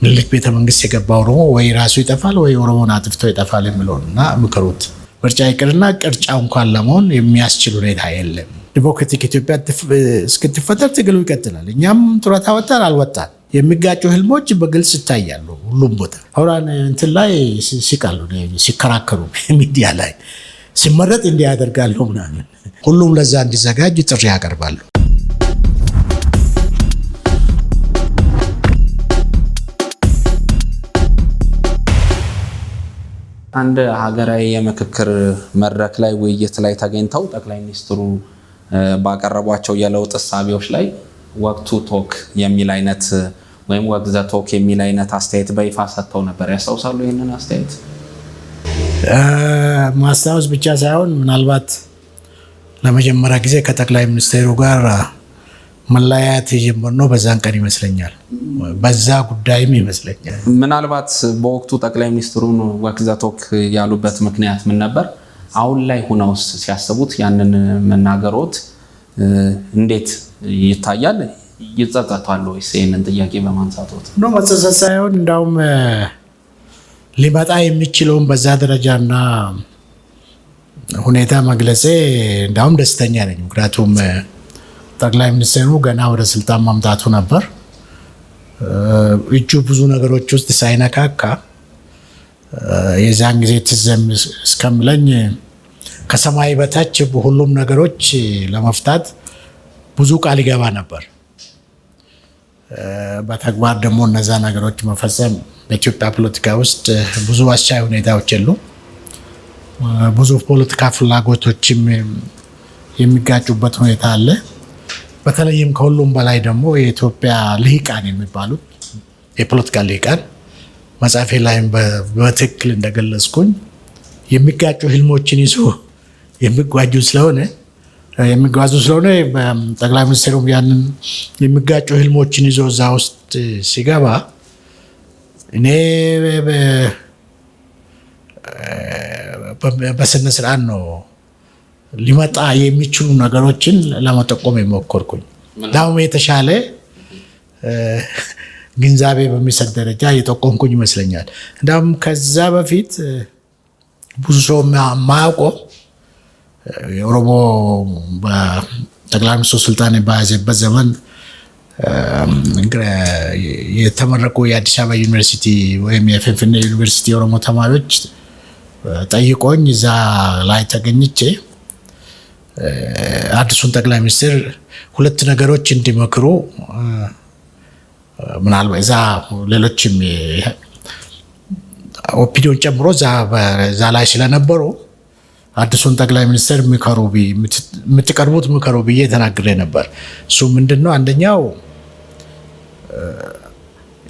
ምኒልክ ቤተ መንግስት የገባ ኦሮሞ ወይ ራሱ ይጠፋል ወይ ኦሮሞን አጥፍቶ ይጠፋል የሚለውና ምክሩት ምርጫ ይቅርና ቅርጫ እንኳን ለመሆን የሚያስችል ሁኔታ የለም። ዲሞክራቲክ ኢትዮጵያ እስክትፈጠር ትግሉ ይቀጥላል። እኛም ጡረታ ወጣን አልወጣን የሚጋጩ ህልሞች በግልጽ ይታያሉ ሁሉም ቦታ። አውራን እንትን ላይ ሲቃሉ ሲከራከሩ ሚዲያ ላይ ሲመረጥ እንዲያደርጋሉ ምናምን ሁሉም ለዛ እንዲዘጋጅ ጥሪ ያቀርባሉ። አንድ ሀገራዊ የምክክር መድረክ ላይ ውይይት ላይ ተገኝተው ጠቅላይ ሚኒስትሩ ባቀረቧቸው የለውጥ ሐሳቦች ላይ ወቅቱ ቶክ የሚል አይነት ወይም ወግዘ ቶክ የሚል አይነት አስተያየት በይፋ ሰጥተው ነበር። ያስታውሳሉ ይሄንን አስተያየት? ማስታወስ ብቻ ሳይሆን ምናልባት ለመጀመሪያ ጊዜ ከጠቅላይ ሚኒስትሩ ጋር መለያየት የጀመርነው በዛን ቀን ይመስለኛል። በዛ ጉዳይም ይመስለኛል። ምናልባት በወቅቱ ጠቅላይ ሚኒስትሩን ወግዘ ቶክ ያሉበት ምክንያት ምን ነበር? አሁን ላይ ሆነውስ ሲያስቡት ያንን መናገሮት እንዴት ይታያል? ይጸጸታሉ ወይስ ይሄንን ጥያቄ በማንሳቶት? ነው መጸጸት ሳይሆን እንዳውም ሊመጣ የሚችለውን በዛ ደረጃና ሁኔታ መግለጼ እንዳውም ደስተኛ ነኝ። ምክንያቱም ጠቅላይ ሚኒስትሩ ገና ወደ ስልጣን ማምጣቱ ነበር። እጁ ብዙ ነገሮች ውስጥ ሳይነካካ የዛን ጊዜ ትዘም እስከምለኝ ከሰማይ በታች ሁሉም ነገሮች ለመፍታት ብዙ ቃል ይገባ ነበር። በተግባር ደግሞ እነዛ ነገሮች መፈጸም በኢትዮጵያ ፖለቲካ ውስጥ ብዙ አስቻይ ሁኔታዎች የሉ። ብዙ ፖለቲካ ፍላጎቶችም የሚጋጩበት ሁኔታ አለ። በተለይም ከሁሉም በላይ ደግሞ የኢትዮጵያ ልሂቃን የሚባሉት የፖለቲካ ልሂቃን መጽሐፌ ላይም በትክክል እንደገለጽኩኝ የሚጋጩ ህልሞችን ይዞ የሚጓዙ ስለሆነ ጠቅላይ ሚኒስትሩም ያንን የሚጋጩ ህልሞችን ይዞ እዛ ውስጥ ሲገባ እኔ በስነ ስርዓት ነው ሊመጣ የሚችሉ ነገሮችን ለመጠቆም የሞከርኩኝ። ዳውም የተሻለ ግንዛቤ በሚሰጥ ደረጃ የጠቆምኩኝ ይመስለኛል። እንዳውም ከዛ በፊት ብዙ ሰው የማያውቀው የኦሮሞ በጠቅላይ ሚኒስትሩ ስልጣን በያዘበት ዘመን የተመረቁ የአዲስ አበባ ዩኒቨርሲቲ ወይም የፊንፊኔ ዩኒቨርሲቲ የኦሮሞ ተማሪዎች ጠይቆኝ እዛ ላይ ተገኝቼ አዲሱን ጠቅላይ ሚኒስትር ሁለት ነገሮች እንዲመክሩ ምናልባት እዛ ሌሎችም ኦፒኒዮን ጨምሮ እዛ ላይ ስለነበሩ አዲሱን ጠቅላይ ሚኒስትር የምትቀርቡት ምከሩ ብዬ ተናግሬ ነበር። እሱ ምንድነው? አንደኛው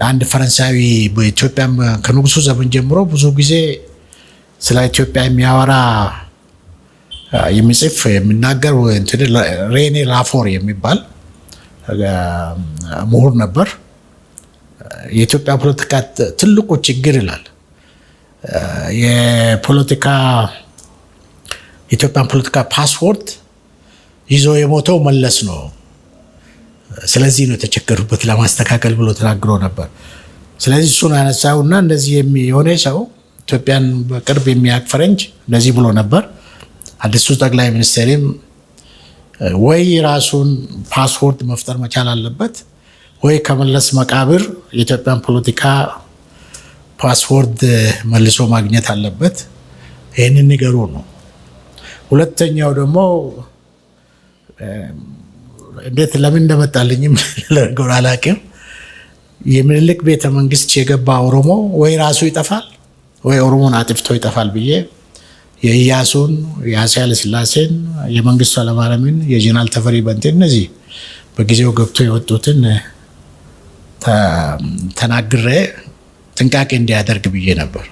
አንድ ፈረንሳዊ በኢትዮጵያ ከንጉሱ ዘመን ጀምሮ ብዙ ጊዜ ስለ ኢትዮጵያ የሚያወራ የሚጽፍ የሚናገር ሬኔ ላፎር የሚባል ምሁር ነበር። የኢትዮጵያ ፖለቲካ ትልቁ ችግር ይላል የኢትዮጵያን ፖለቲካ ፓስፖርት ይዞ የሞተው መለስ ነው። ስለዚህ ነው የተቸገሩበት ለማስተካከል ብሎ ተናግሮ ነበር። ስለዚህ እሱን አነሳውና እንደዚህ የሆነ ሰው ኢትዮጵያን በቅርብ የሚያውቅ ፈረንጅ እንደዚህ ብሎ ነበር። አዲሱ ጠቅላይ ሚኒስትርም ወይ ራሱን ፓስፖርት መፍጠር መቻል አለበት ወይ ከመለስ መቃብር የኢትዮጵያን ፖለቲካ ፓስፖርት መልሶ ማግኘት አለበት። ይህንን ንገሩ ነው። ሁለተኛው ደግሞ እንዴት ለምን እንደመጣልኝም ለነገሩ አላውቅም። የምኒልክ ቤተ መንግስት የገባ ኦሮሞ ወይ ራሱ ይጠፋል ወይ ኦሮሞን አጥፍቶ ይጠፋል ብዬ የኢያሱን፣ የአፄ ኃይለ ሥላሴን፣ የመንግስቱ ኃይለማርያምን፣ የጀነራል ተፈሪ በንቴን እነዚህ በጊዜው ገብቶ የወጡትን ተናግሬ ጥንቃቄ እንዲያደርግ ብዬ ነበር።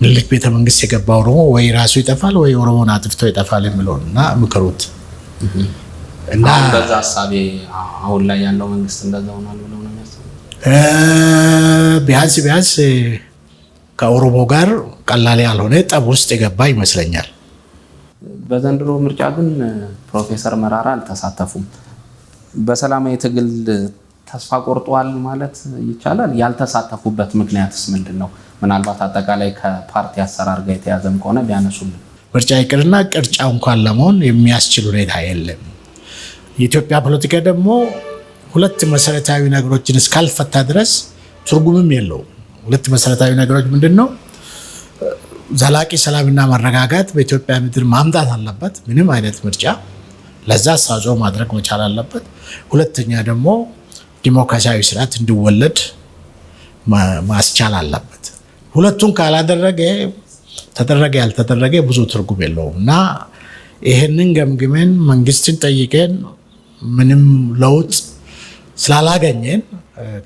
ምኒልክ ቤተ መንግስት የገባ ኦሮሞ ወይ ራሱ ይጠፋል ወይ ኦሮሞን አጥፍቶ ይጠፋል የሚለውና ምከሩት እና በዛ ሐሳቤ አሁን ላይ ያለው መንግስት እንደዛ ሆኗል ብለው ነው የሚያስቡት። ቢያንስ ከኦሮሞ ጋር ቀላል ያልሆነ ጠብ ውስጥ የገባ ይመስለኛል። በዘንድሮ ምርጫ ግን ፕሮፌሰር መራራ አልተሳተፉም። በሰላማዊ ትግል ተስፋ ቆርጧል ማለት ይቻላል? ያልተሳተፉበት ምክንያትስ ምንድን ነው? ምናልባት አጠቃላይ ከፓርቲ አሰራር ጋር የተያዘም ከሆነ ቢያነሱልን። ምርጫ ይቅርና ቅርጫ እንኳን ለመሆን የሚያስችል ሁኔታ የለም። የኢትዮጵያ ፖለቲካ ደግሞ ሁለት መሰረታዊ ነገሮችን እስካልፈታ ድረስ ትርጉምም የለውም። ሁለት መሰረታዊ ነገሮች ምንድን ነው? ዘላቂ ሰላምና መረጋጋት በኢትዮጵያ ምድር ማምጣት አለበት ምንም አይነት ምርጫ፣ ለዛ አስተዋጽኦ ማድረግ መቻል አለበት። ሁለተኛ ደግሞ ዲሞክራሲያዊ ስርዓት እንዲወለድ ማስቻል አለበት። ሁለቱን ካላደረገ ተደረገ ያልተደረገ ብዙ ትርጉም የለውም እና ይህንን ገምግመን መንግስትን ጠይቀን ምንም ለውጥ ስላላገኘን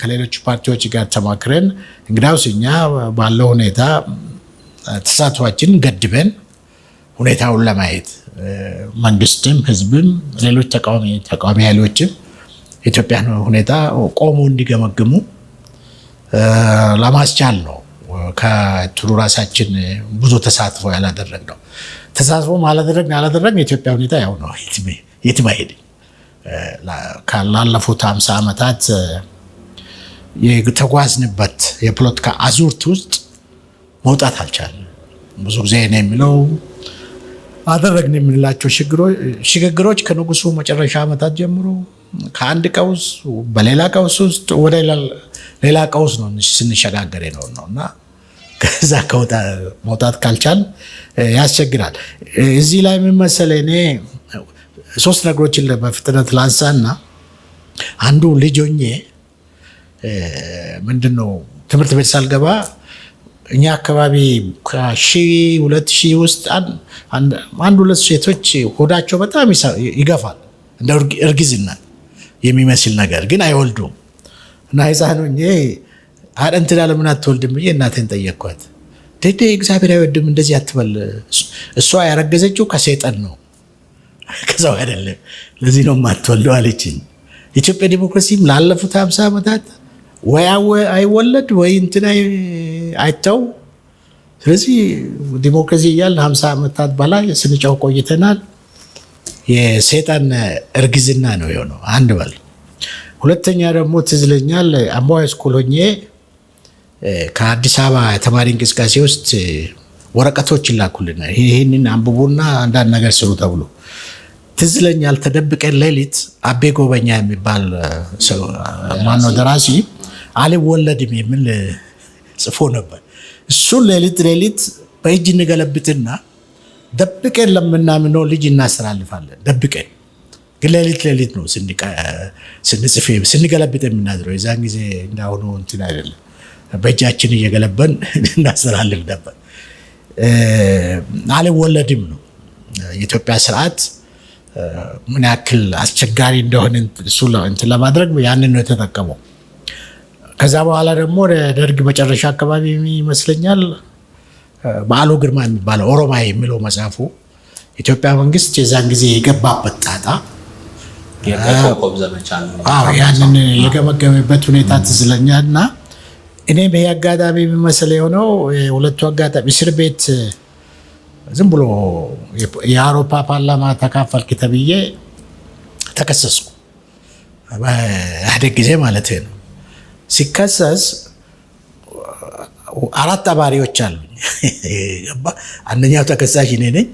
ከሌሎች ፓርቲዎች ጋር ተማክረን እንግዲያውስ እኛ ባለው ሁኔታ ተሳትፏችን ገድበን ሁኔታውን ለማየት መንግስትም ህዝብም ሌሎች ተቃዋሚ ኃይሎችም የኢትዮጵያን ሁኔታ ቆሞ እንዲገመግሙ ለማስቻል ነው። ከጥሩ ራሳችን ብዙ ተሳትፎ ያላደረግነው። ተሳትፎ ያላደረግን የኢትዮጵያ ሁኔታ ያው ነው፣ የትም አይሄድም። ላለፉት 50 ዓመታት የተጓዝንበት የፖለቲካ አዙርት ውስጥ መውጣት አልቻልንም። ብዙ ጊዜ እኔ የሚለው አደረግን የምንላቸው ሽግግሮች ከንጉሱ መጨረሻ ዓመታት ጀምሮ ከአንድ ቀውስ በሌላ ቀውስ ውስጥ ወደ ሌላ ቀውስ ነው ስንሸጋገር ነው እና ከዛ መውጣት ካልቻል ያስቸግራል። እዚህ ላይ ምን መሰለህ፣ እኔ 3 ነገሮችን በፍጥነት ላንሳና አንዱ ልጅ ሆኜ ምንድነው ትምህርት ቤት ሳልገባ እኛ አካባቢ ከ2000 ውስጥ አንድ ሁለት ሴቶች ሆዳቸው በጣም ይገፋል፣ እንደ እርግዝና የሚመስል ነገር ግን አይወልዱም። እና ሕፃን ሆኜ እንትና ለምን አትወልድም ብዬ እናቴን ጠየቅኳት። ዴዴ እግዚአብሔር አይወድም እንደዚህ አትበል፣ እሷ ያረገዘችው ከሰይጣን ነው ከዛው አይደለም፣ ለዚህ ነው የማትወልደው አለችኝ። ኢትዮጵያ ዲሞክራሲም ላለፉት 50 ዓመታት ወይ አይወለድ ወይ እንትና አይተው። ስለዚህ ዲሞክራሲ እያልን 50 ዓመታት በላይ ስንጫው ቆይተናል። የሰይጣን እርግዝና ነው የሆነው አንድ በል። ሁለተኛ ደግሞ ትዝ ይለኛል አምቦ ሃይስኩል ሆኜ ከአዲስ አበባ የተማሪ እንቅስቃሴ ውስጥ ወረቀቶች ይላኩልናል፣ ይህንን አንብቡና አንዳንድ ነገር ስሩ ተብሎ። ትዝ ይለኛል ተደብቀን ሌሊት አቤ ጎበኛ የሚባል ማነው ደራሲ አልወለድም የሚል ጽፎ ነበር። እሱን ሌሊት በእጅ እንገለብጥና ደብቀን ለምናምነው ልጅ እናስተላልፋለን። ደብቀን ግን ሌሊት ነው ስንጽፍ ስንገለብጥ የምናድረው። የዛን ጊዜ እንዳሁኑ እንትን አይደለም፣ በእጃችን እየገለበን እናስተላልፍ ነበር። አልወለድም ነው የኢትዮጵያ ስርዓት ምን ያክል አስቸጋሪ እንደሆነ እሱ እንትን ለማድረግ ያንን ነው የተጠቀመው። ከዛ በኋላ ደግሞ ደርግ መጨረሻ አካባቢ ይመስለኛል በዓሉ ግርማ የሚባለው ኦሮማይ የሚለው መጽሐፉ ኢትዮጵያ መንግስት የዛን ጊዜ የገባበት ጣጣ ያንን የገመገመበት ሁኔታ ትዝ ይለኛል። እና እኔ በዚህ አጋጣሚ የሚመስል የሆነው ሁለቱ አጋጣሚ እስር ቤት ዝም ብሎ የአውሮፓ ፓርላማ ተካፈልክ ተብዬ ተከሰስኩ። በኢህአዴግ ጊዜ ማለት ነው። ሲከሰስ 4 አባሪዎች አሉኝ። አንደኛው ተከሳሽ እኔ ነኝ።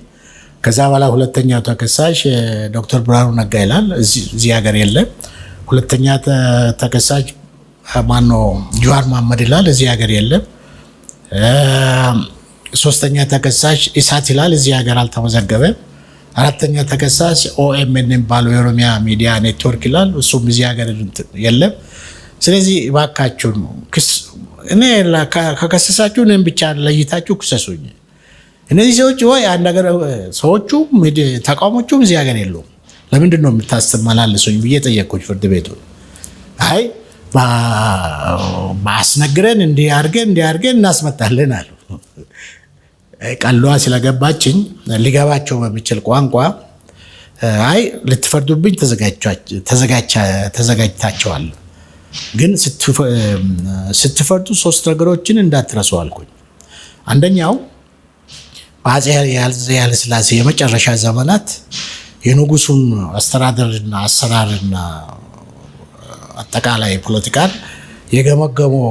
ከዛ በኋላ ሁለተኛው ተከሳሽ ዶክተር ብርሃኑ ነጋ ይላል፣ እዚህ ሀገር የለም። ሁለተኛ ተከሳሽ ማነው ጀዋር መሐመድ ይላል፣ እዚህ ሀገር የለም። ሶስተኛ ተከሳሽ ኢሳት ይላል፣ እዚህ ሀገር አልተመዘገበም። አራተኛ ተከሳሽ ኦኤምኤን የሚባለው የኦሮሚያ ሚዲያ ኔትወርክ ይላል፣ እሱም እዚህ ሀገር የለም። ስለዚህ እባካችሁን እኔ ከከሰሳችሁ እኔም ብቻ ለይታችሁ ክሰሱኝ። እነዚህ ሰዎች ወይ አንድ ነገር ሰዎቹ ተቃውሞቹም እዚህ ሀገር የለውም፣ ለምንድን ነው የምታስተመላልሱኝ ብዬ ጠየቅኩኝ ፍርድ ቤቱ። አይ ማስነግረን እንዲህ አድርገን እናስመጣለን አሉ። ቀሏ ስለገባችኝ ሊገባቸው በሚችል ቋንቋ አይ ልትፈርዱብኝ ተዘጋጅታቸዋል፣ ግን ስትፈርዱ 3 ነገሮችን እንዳትረሱ አልኩኝ። አንደኛው በአፄ ኃይለ ሥላሴ የመጨረሻ ዘመናት የንጉሱን አስተዳደርና አሰራርና አጠቃላይ ፖለቲካን የገመገመው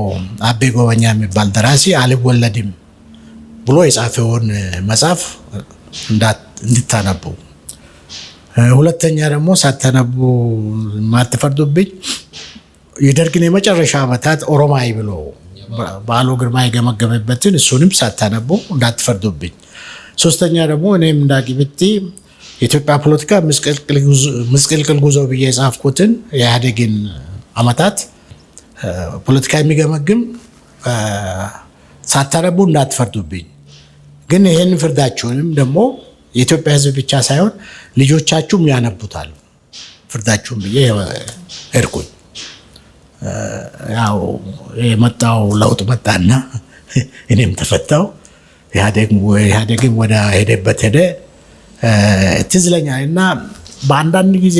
አቤ ጎበኛ የሚባል ደራሲ አልወለድም ብሎ የጻፈውን መጽሐፍ እንድታነቡ፣ ሁለተኛ ደግሞ ሳታነቡ ማትፈርዱብኝ የደርግን የመጨረሻ ዓመታት ኦሮማይ ብሎ በዓሉ ግርማ የገመገመበትን እሱንም ሳታነቡ እንዳትፈርዱብኝ፣ ሶስተኛ ደግሞ እኔም እንዳቂብቲ የኢትዮጵያ ፖለቲካ ምስቅልቅል ጉዞ ብዬ የጻፍኩትን የኢህአዴግን ዓመታት ፖለቲካ የሚገመግም ሳታነቡ እንዳትፈርዱብኝ፣ ግን ይህን ፍርዳችሁንም ደግሞ የኢትዮጵያ ሕዝብ ብቻ ሳይሆን ልጆቻችሁም ያነቡታል ፍርዳችሁም ብዬ ሄድኩኝ። ያው የመጣው ለውጥ መጣና እኔም ተፈታው። ኢህአዴግም ወደ ሄደበት ሄደ። ትዝ ይለኛል እና በአንዳንድ ጊዜ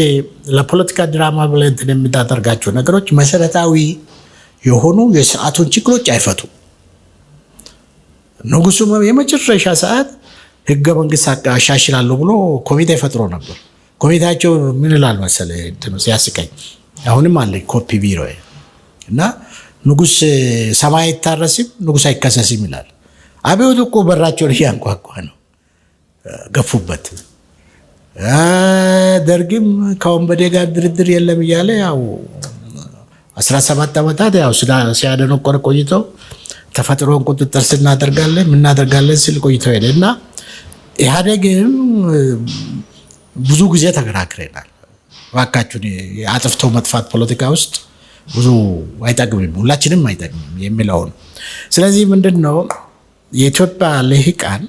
ለፖለቲካ ድራማ ብለህ እንትን የምታደርጋቸው ነገሮች መሰረታዊ የሆኑ የስርዓቱን ችግሮች አይፈቱም። ንጉሱ የመጨረሻ ሰዓት ህገ መንግስት አሻሽላለሁ ብሎ ኮሚቴ ፈጥሮ ነበር። ኮሚቴያቸው ምን ይላል መሰለህ ሲያስቀኝ፣ አሁንም አለኝ ኮፒ ቢሮ እና ንጉስ ሰማይ አይታረስም ንጉስ አይከሰስም ይላል። አብዮት እኮ በራቸውን እያንኳኳ ነው፣ ገፉበት። ደርግም ከወንበዴ ጋር ድርድር የለም እያለ ያው 17 ዓመታት ያው ሲያደነቆር ቆይተው ተፈጥሮን ቁጥጥር እናደርጋለን ሲል ቆይተው ሄደ እና ኢህአዴግም ብዙ ጊዜ ተከራክረናል። እባካችሁን አጥፍቶ መጥፋት ፖለቲካ ውስጥ ብዙ አይጠቅምም፣ ሁላችንም አይጠቅምም የሚለውን። ስለዚህ ምንድነው የኢትዮጵያ ልሂቃን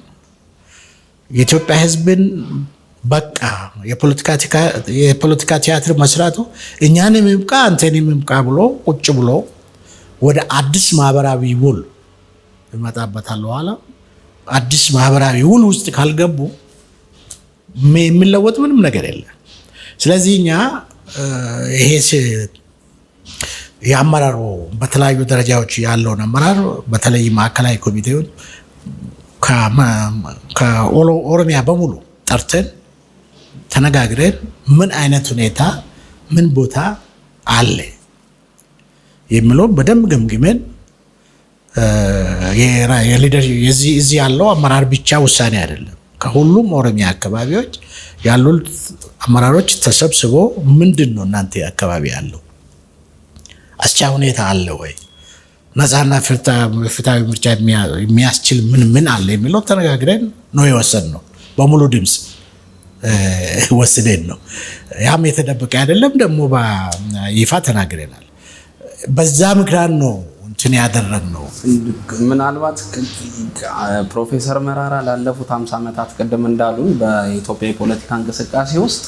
የኢትዮጵያ ህዝብን በቃ የፖለቲካ ቲያትር መስራቱ እኛንም ይብቃ አንተንም ይብቃ ብሎ ቁጭ ብሎ ወደ አዲስ ማህበራዊ ውል ይመጣበታል። ኋላ አዲስ ማህበራዊ ውል ውስጥ ካልገቡ የሚለወጥ ምንም ነገር የለም። ስለዚህ እኛ ይሄ የአመራሩ በተለያዩ ደረጃዎች ያለውን አመራር በተለይ ማዕከላዊ ኮሚቴውን ከኦሮሚያ በሙሉ ጠርተን ተነጋግረን ምን አይነት ሁኔታ ምን ቦታ አለ የሚለው በደንብ ገምግመን እዚህ ያለው አመራር ብቻ ውሳኔ አይደለም። ከሁሉም ኦሮሚያ አካባቢዎች ያሉት አመራሮች ተሰብስቦ ምንድን ነው እናንተ አካባቢ ያለው አስቻ ሁኔታ አለ ወይ፣ ነፃና ፍትሃዊ ምርጫ የሚያስችል ምን አለ የሚለው ተነጋግረን ነው የወሰንነው። በሙሉ ድምፅ ወስደን ነው። ያም የተደበቀ አይደለም፣ ደግሞ በይፋ ተናግረናል። በዛ ምክንያት ነው እንትን ያደረግነው። ምናልባት ፕሮፌሰር መራራ ላለፉት 50 ዓመታት ቅድም እንዳሉ በኢትዮጵያ የፖለቲካ እንቅስቃሴ ውስጥ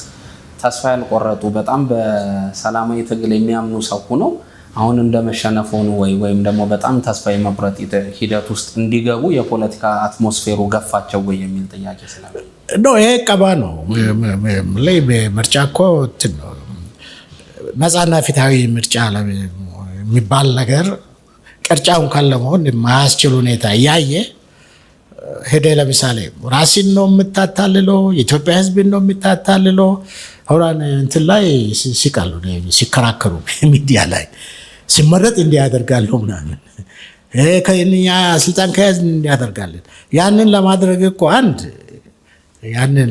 ተስፋ ያልቆረጡ በጣም በሰላማዊ ትግል የሚያምኑ ሰው ሆነው አሁን እንደመሸነፍ ሆኑ ወይም ደግሞ በጣም ተስፋ የመቁረጥ ሂደት ውስጥ እንዲገቡ የፖለቲካ አትሞስፌሩ ገፋቸው ወይ የሚል ጥያቄ ስለነበር ነው። ይሄ ቀባ ነው ላይ ምርጫ እኮ እንትን ነው። ነፃና ፍትሃዊ ምርጫ የሚባል ነገር ቅርጫውን ካለመሆን የማያስችል ሁኔታ እያየ ሄደ። ለምሳሌ ራሲን ነው የምታታልለው፣ የኢትዮጵያ ሕዝብን ነው የምታታልለው። አሁን እንትን ላይ ሲቃሉ ሲከራከሩ ሚዲያ ላይ ሲመረጥ እንዲያደርጋሉ ምናምን ከኛ ስልጣን ከያዝ እንዲያደርጋለን። ያንን ለማድረግ እኮ ያንን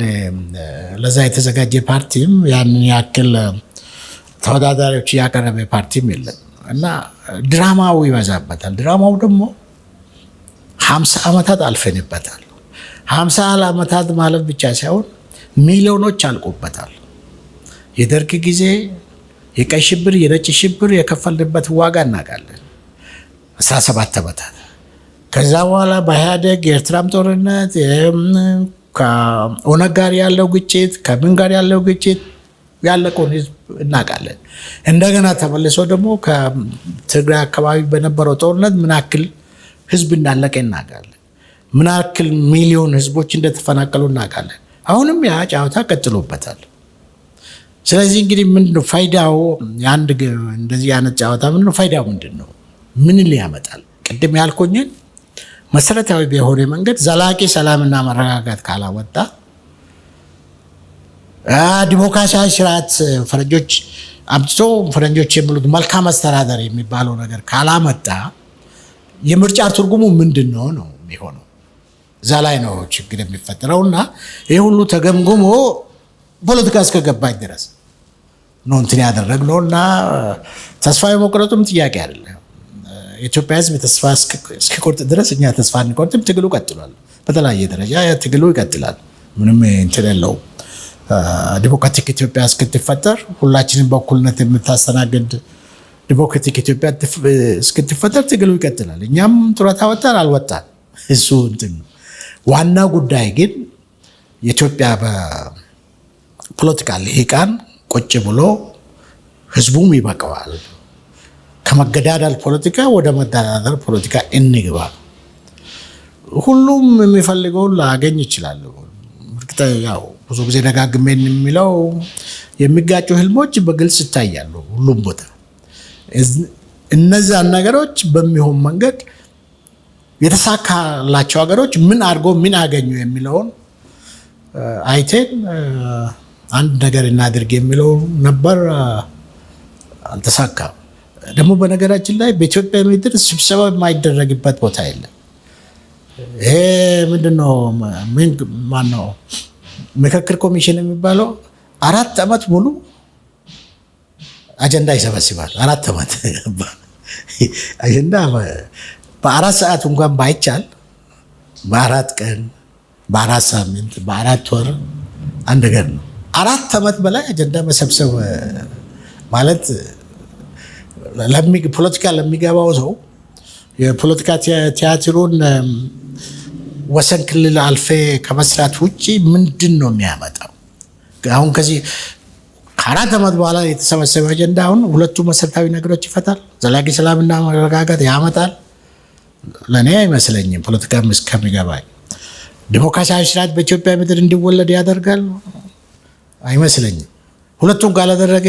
ለዛ የተዘጋጀ ፓርቲም ያንን ያክል ተወዳዳሪዎች ያቀረበ ፓርቲም የለም እና ድራማው ይበዛበታል። ድራማው ደግሞ 50 ዓመታት አልፈንበታል። 50 ዓመታት ማለት ብቻ ሳይሆን ሚሊዮኖች አልቆበታል። የደርግ ጊዜ የቀይ ሽብር የነጭ ሽብር የከፈልንበት ዋጋ እናውቃለን። 17 ዓመታት ከዛ በኋላ በኢህአዴግ የኤርትራም ጦርነት ከኦነግ ጋር ያለው ግጭት ከምን ጋር ያለው ግጭት ያለቀውን ህዝብ እናውቃለን። እንደገና ተመልሶ ደግሞ ከትግራይ አካባቢ በነበረው ጦርነት ምን ያክል ህዝብ እንዳለቀ እናውቃለን። ምን ያክል ሚሊዮን ህዝቦች እንደተፈናቀሉ እናውቃለን። አሁንም ያ ጫወታ ቀጥሎበታል። ስለዚህ እንግዲህ ምንድነው ፋይዳው? እንደዚህ አይነት ጫወታ ምንድነው ፋይዳው? ምንድነው? ምን ሊያመጣል? ቅድም ያልኩኝን መሰረታዊ በሆነ መንገድ ዘላቂ ሰላምና መረጋጋት ካላወጣ ዲሞክራሲያዊ ስርዓት ፈረጆች አምጥቶ ፈረንጆች የሚሉት መልካም አስተዳደር የሚባለው ነገር ካላመጣ የምርጫ ትርጉሙ ምንድነው ነው የሚሆነው? እዛ ላይ ነው ችግር የሚፈጠረውና ይሄ ሁሉ ተገምግሞ ፖለቲካ እስከገባኝ ድረስ ነው እንትን ያደረግነውና ተስፋ የመቁረጡም ጥያቄ አይደለም። የኢትዮጵያ ሕዝብ ተስፋ እስኪቆርጥ ድረስ እኛ ተስፋ አንቆርጥም። ትግሉ ቀጥሏል። በተለያየ ደረጃ ትግሉ ይቀጥላል። ምንም እንትን የለውም። ዲሞክራቲክ ኢትዮጵያ እስክትፈጠር ሁላችንም በእኩልነት የምታስተናግድ ዲሞክራቲክ ኢትዮጵያ እስክትፈጠር ትግሉ ይቀጥላል። እኛም ጡረታ ወጣን አልወጣን እሱ እንትን ነው። ዋና ጉዳይ ግን የኢትዮጵያ በፖለቲካ ልሂቃን ቁጭ ብሎ ህዝቡም ይበቃዋል፣ ከመገዳደል ፖለቲካ ወደ መደራደር ፖለቲካ እንግባ። ሁሉም የሚፈልገውን ላገኝ ይችላል። ያው ብዙ ጊዜ ደጋግሜ የሚለው የሚጋጩ ህልሞች በግልጽ ይታያሉ ሁሉም ቦታ። እነዛን ነገሮች በሚሆን መንገድ የተሳካላቸው ሀገሮች ምን አድርጎ ምን አገኙ የሚለውን አይቴን አንድ ነገር እናድርግ የሚለው ነበር። አልተሳካም። ደግሞ በነገራችን ላይ በኢትዮጵያ ምድር ስብሰባ የማይደረግበት ቦታ የለም። ይሄ ምንድነው ማነው ምክክር ኮሚሽን የሚባለው 4 ዓመት ሙሉ አጀንዳ ይሰበስባል። 4 ዓመት አጀንዳ በ4 ሰዓት እንኳን ባይቻል በ4 ቀን፣ በ4 ሳምንት፣ በ4 ወር አንድ ነገር ነው። 4 ዓመት በላይ አጀንዳ መሰብሰብ ማለት ፖለቲካ ለሚገባው ሰው የፖለቲካ ቲያትሩን ወሰን ክልል አልፌ ከመስራት ውጭ ምንድን ነው የሚያመጣው? አሁን ከዚህ ከ4 ዓመት በኋላ የተሰበሰበ አጀንዳ አሁን ሁለቱ መሰረታዊ ነገሮች ይፈታል? ዘላቂ ሰላምና መረጋጋት ያመጣል? ለእኔ አይመስለኝም። ፖለቲካ እስከሚገባኝ ዲሞክራሲያዊ ስርዓት በኢትዮጵያ ምድር እንዲወለድ ያደርጋል? አይመስለኝም። ሁለቱም ካላደረገ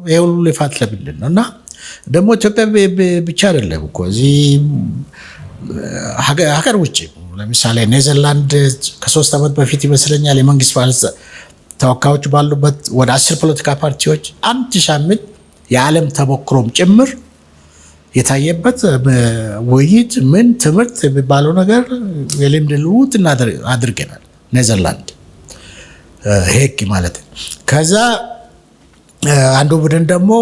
ይሄ ሁሉ ልፋት ለምንድን ነው? እና ደግሞ ኢትዮጵያ ብቻ አይደለም እኮ እዚህ ሀገር ውጭ ለምሳሌ ኔዘርላንድ ከ3 ዓመት በፊት ይመስለኛል የመንግስት ተወካዮች ባሉበት ወደ 10 ፖለቲካ ፓርቲዎች አንድ ሳምንት የዓለም ተሞክሮም ጭምር የታየበት ውይይት ምን ትምህርት የሚባለው ነገር የልምድ ልውውጥ አድርገናል። ኔዘርላንድ ሄግ ማለት ከዛ አንዱ ቡድን ደግሞ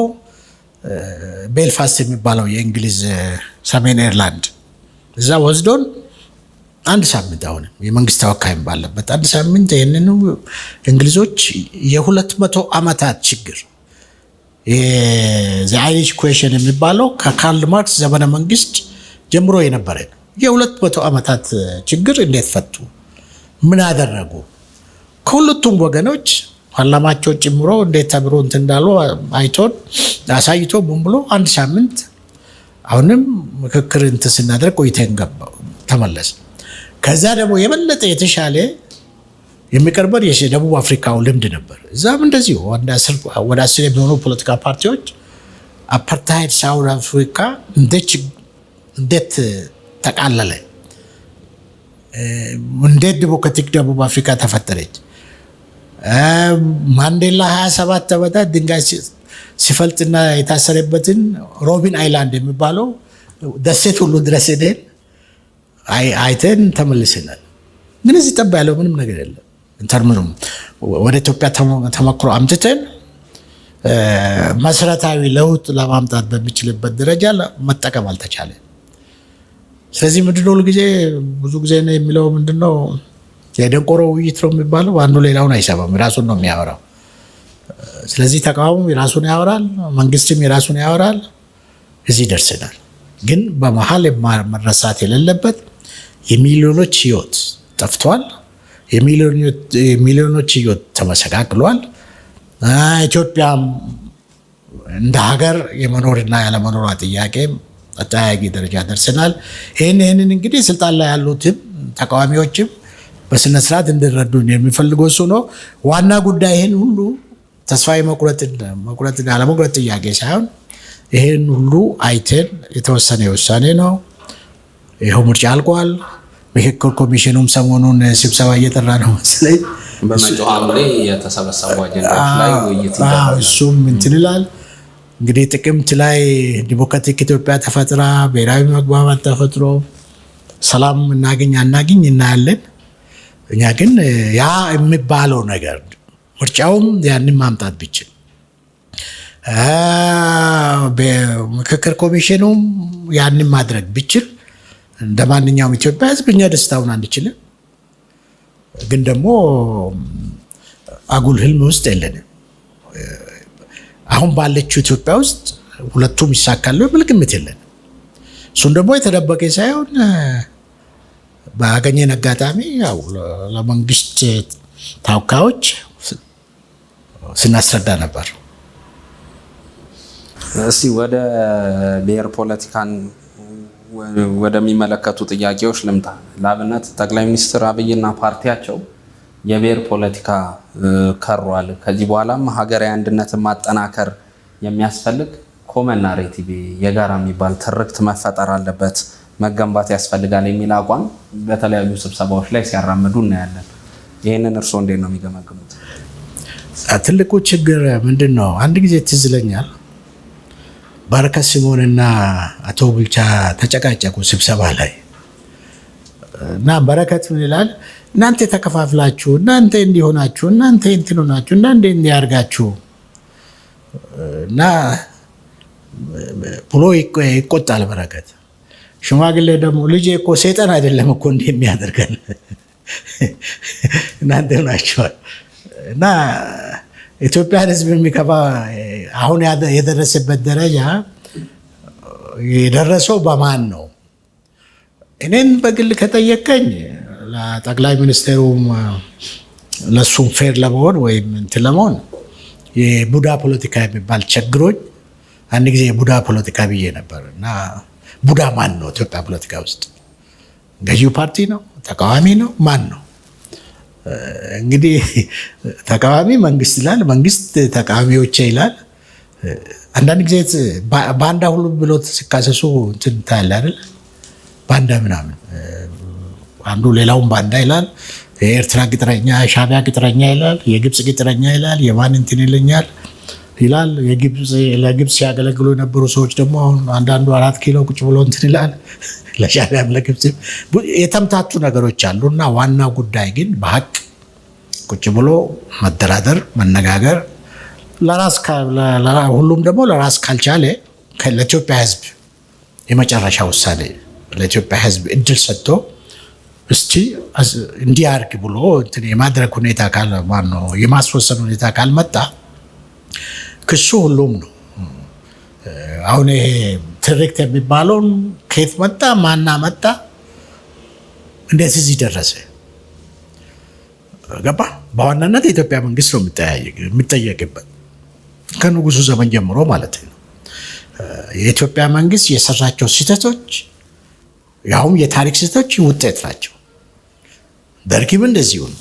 ቤልፋስት የሚባለው የእንግሊዝ ሰሜን ኤርላንድ እዛ ወስዶን አንድ ሳምንት አሁን የመንግስት ተወካይም ባለበት አንድ ሳምንት ይህንን እንግሊዞች የ200 ዓመታት ችግር የአይሪሽ ኩዌሽን የሚባለው ከካርል ማርክስ ዘመነ መንግስት ጀምሮ የነበረ የ200 ዓመታት ችግር እንዴት ፈቱ? ምን አደረጉ? ከሁለቱም ወገኖች ፓርላማቸው ጨምሮ እንዴት ተብሮ እንትን እንዳሉ አይቶን አሳይቶ ምን ብሎ አንድ ሳምንት አሁንም ምክክር እንትን ስናደርግ ቆይተን ገባው ተመለስ። ከዛ ደግሞ የበለጠ የተሻለ የሚቀርበው የደቡብ አፍሪካው ልምድ ነበር። እዛም እንደዚሁ ወደ 10 የሚሆኑ ፖለቲካ ፓርቲዎች አፓርታይድ ሳውዝ አፍሪካ እንዴት ተቃለለ፣ እንዴት ዲሞክራቲክ ደቡብ አፍሪካ ተፈጠረች፣ ማንዴላ 27 ዓመታት ድንጋይ ሲፈልጥና የታሰረበትን ሮቢን አይላንድ የሚባለው ደሴት ሁሉ ድረስ ሄደን አይተን ተመልሰናል። ግን እዚህ ጠባ ያለው ምንም ነገር የለም። ኢንተርምሩም ወደ ኢትዮጵያ ተሞክሮ አምጥተን መሰረታዊ ለውጥ ለማምጣት በሚችልበት ደረጃ መጠቀም አልተቻለ። ስለዚህ ምንድነው ጊዜ ብዙ ጊዜ ነው የሚለው ምንድነው የደንቆሮ ውይይት ነው የሚባለው። አንዱ ሌላውን አይሰማም፣ ራሱን ነው የሚያወራው። ስለዚህ ተቃዋሚው የራሱን ያወራል፣ መንግስትም የራሱን ያወራል። እዚህ ደርሰናል። ግን በመሀል መረሳት የሌለበት የሚሊዮኖች ህይወት ጠፍቷል። የሚሊዮኖች ህይወት ተመሰቃቅሏል። ኢትዮጵያም እንደ ሀገር የመኖርና ያለመኖሯ ጥያቄ አጠያያቂ ደረጃ ደርሰናል። ይህንን እንግዲህ ስልጣን ላይ ያሉትም ተቃዋሚዎችም በስነ ስርዓት እንዲረዱን የሚፈልገው እሱ ነው። ዋና ጉዳይ ይህን ሁሉ ተስፋ መቁረጥና አለመቁረጥ ጥያቄ ሳይሆን ይህን ሁሉ አይተን የተወሰነ ውሳኔ ነው። ይኸው ምርጫ አልቋል። ምክክር ኮሚሽኑም ሰሞኑን ስብሰባ እየጠራ ነው መሰለኝ። በመጪው ሐምሌ የተሰበሰቡ አጀንዳዎች ላይ ውይይት ይደረጋል። እሱም እንትን ይላል። እንግዲህ ጥቅምት ላይ ዲሞክራቲክ ኢትዮጵያ ተፈጥራ ብሔራዊ መግባባት ተፈጥሮ ሰላም እናገኝ አናገኝ እናያለን። እኛ ግን ያ የሚባለው ነገር ምርጫውም ያንን ማምጣት ቢችል ምክክር ኮሚሽኑም ያንን ማድረግ ቢችል እንደ ማንኛውም ኢትዮጵያ ሕዝብ እኛ ደስታውን አንችልም። ግን ደግሞ አጉል ህልም ውስጥ የለንም። አሁን ባለችው ኢትዮጵያ ውስጥ ሁለቱም ይሳካሉ የሚል ግምት የለንም። እሱን ደግሞ የተደበቀ ሳይሆን ባገኘን አጋጣሚ ያው ለመንግስት ተወካዮች ስናስረዳ ነበር። እስቲ ወደ ብሔር ፖለቲካን ወደሚመለከቱ ጥያቄዎች ልምጣ። ለአብነት ጠቅላይ ሚኒስትር አብይና ፓርቲያቸው የብሔር ፖለቲካ ከሯል፣ ከዚህ በኋላም ሀገራዊ አንድነትን ማጠናከር የሚያስፈልግ ኮመን ናሬቲቭ የጋራ የሚባል ትርክት መፈጠር አለበት፣ መገንባት ያስፈልጋል የሚል አቋም በተለያዩ ስብሰባዎች ላይ ሲያራምዱ እናያለን። ይህንን እርስዎ እንዴት ነው የሚገመግሙት? ትልቁ ችግር ምንድን ነው? አንድ ጊዜ ትዝ ይለኛል በረከት ስምኦንና አቶ ቡልቻ ተጨቃጨቁ ስብሰባ ላይ እና በረከት ምን ይላል? እናንተ ተከፋፍላችሁ፣ እናንተ እንዲሆናችሁ፣ እናንተ እንትን ሆናችሁ፣ እናንተ እንዲያርጋችሁ እና ብሎ ይቆጣል በረከት። ሽማግሌ ደግሞ ልጄ እኮ ሰይጣን አይደለም እኮ እንዲህ የሚያደርገን እናንተ ናችኋል። እና ኢትዮጵያን ሕዝብ የሚከፋ አሁን የደረሰበት ደረጃ የደረሰው በማን ነው? እኔን በግል ከጠየቀኝ ለጠቅላይ ሚኒስትሩም ለሱም ፌር ለመሆን ወይም እንትን ለመሆን የቡዳ ፖለቲካ የሚባል ቸግሮኝ አንድ ጊዜ የቡዳ ፖለቲካ ብዬ ነበር። እና ቡዳ ማን ነው? ኢትዮጵያ ፖለቲካ ውስጥ ገዢው ፓርቲ ነው? ተቃዋሚ ነው? ማን ነው? እንግዲህ ተቃዋሚ መንግስት ይላል፣ መንግስት ተቃዋሚዎቼ ይላል። አንዳንድ ጊዜ ባንዳ ሁሉ ብሎ ሲካሰሱ እንትን ታያለህ አይደል? ባንዳ ምናምን አንዱ ሌላውን ባንዳ ይላል። የኤርትራ ቅጥረኛ፣ ሻዕቢያ ቅጥረኛ ይላል፣ የግብፅ ቅጥረኛ ይላል፣ የማን እንትን ይለኛል ይላል። ለግብፅ ሲያገለግሉ የነበሩ ሰዎች ደግሞ አሁን አንዳንዱ 4 ኪሎ ቁጭ ብሎ እንትን ይላል። ለሻዕቢያም ለግብፅም የተምታቱ ነገሮች አሉ። እና ዋና ጉዳይ ግን በሀቅ ቁጭ ብሎ መደራደር፣ መነጋገር ሁሉም ደግሞ ለራስ ካልቻለ ለኢትዮጵያ ሕዝብ የመጨረሻ ውሳኔ ለኢትዮጵያ ሕዝብ እድል ሰጥቶ እስቲ እንዲያርግ ብሎ እንትን የማድረግ ሁኔታ የማስወሰን ሁኔታ ካልመጣ ክሱ ሁሉም ነው። አሁን ይሄ ትርክት የሚባለውን ከየት መጣ? ማና መጣ? እንዴት እዚህ ደረሰ? ገባ? በዋናነት የኢትዮጵያ መንግስት ነው የሚጠየቅበት ከንጉሱ ዘመን ጀምሮ ማለት ነው። የኢትዮጵያ መንግስት የሰራቸው ስህተቶች ያውም የታሪክ ስህተቶች ውጤት ናቸው። ደርግም እንደዚሁ ነው።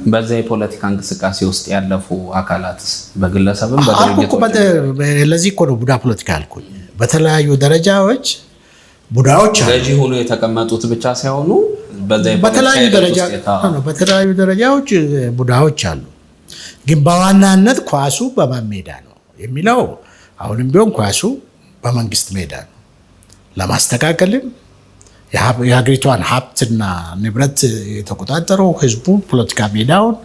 በዛ የፖለቲካ እንቅስቃሴ ውስጥ ያለፉ አካላትስ በግለሰብም በድርጅቶች ለዚህ እኮ ነው ቡዳ ፖለቲካ ያልኩኝ። በተለያዩ ደረጃዎች ቡዳዎች አሉ። ገዢ ሆኖ የተቀመጡት ብቻ ሳይሆኑ በተለያዩ ደረጃዎች ቡዳዎች አሉ። ግን በዋናነት ኳሱ በማን ሜዳ ነው የሚለው አሁንም ቢሆን ኳሱ በመንግስት ሜዳ ነው። ለማስተካከልም የሀገሪቷን ሀብትና ንብረት የተቆጣጠረው ህዝቡ፣ ፖለቲካ ሜዳውን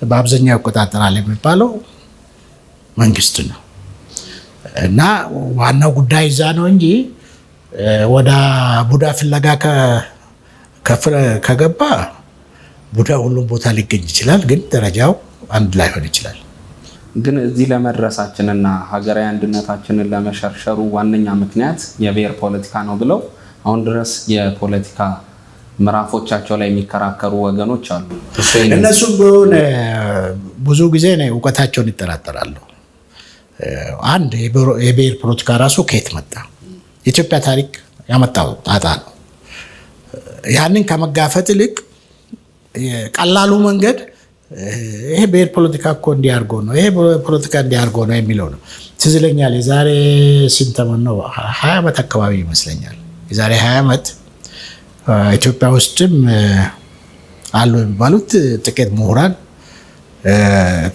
በአብዛኛው ይቆጣጠራል የሚባለው መንግስት ነው። እና ዋናው ጉዳይ እዛ ነው እንጂ ወደ ቡዳ ፍለጋ ከገባ ቡዳ ሁሉም ቦታ ሊገኝ ይችላል፣ ግን ደረጃው አንድ ላይሆን ይችላል። ግን እዚህ ለመድረሳችንና ሀገራዊ አንድነታችንን ለመሸርሸሩ ዋነኛ ምክንያት የብሔር ፖለቲካ ነው ብለው አሁን ድረስ የፖለቲካ ምዕራፎቻቸው ላይ የሚከራከሩ ወገኖች አሉ። እነሱም ቢሆን ብዙ ጊዜ እውቀታቸውን ይጠራጠራሉ። አንድ የብሔር ፖለቲካ ራሱ ከየት መጣ? የኢትዮጵያ ታሪክ ያመጣው ጣጣ ነው። ያንን ከመጋፈጥ ይልቅ ቀላሉ መንገድ ይሄ ብሔር ፖለቲካ እኮ እንዲያርጎ ነው፣ ይሄ ፖለቲካ እንዲያርጎ ነው የሚለው ነው። ትዝ ይለኛል የዛሬ ስንት ዓመት ነው? 20 ዓመት አካባቢ ይመስለኛል። የዛሬ 20 ዓመት ኢትዮጵያ ውስጥም አሉ የሚባሉት ጥቂት ምሁራን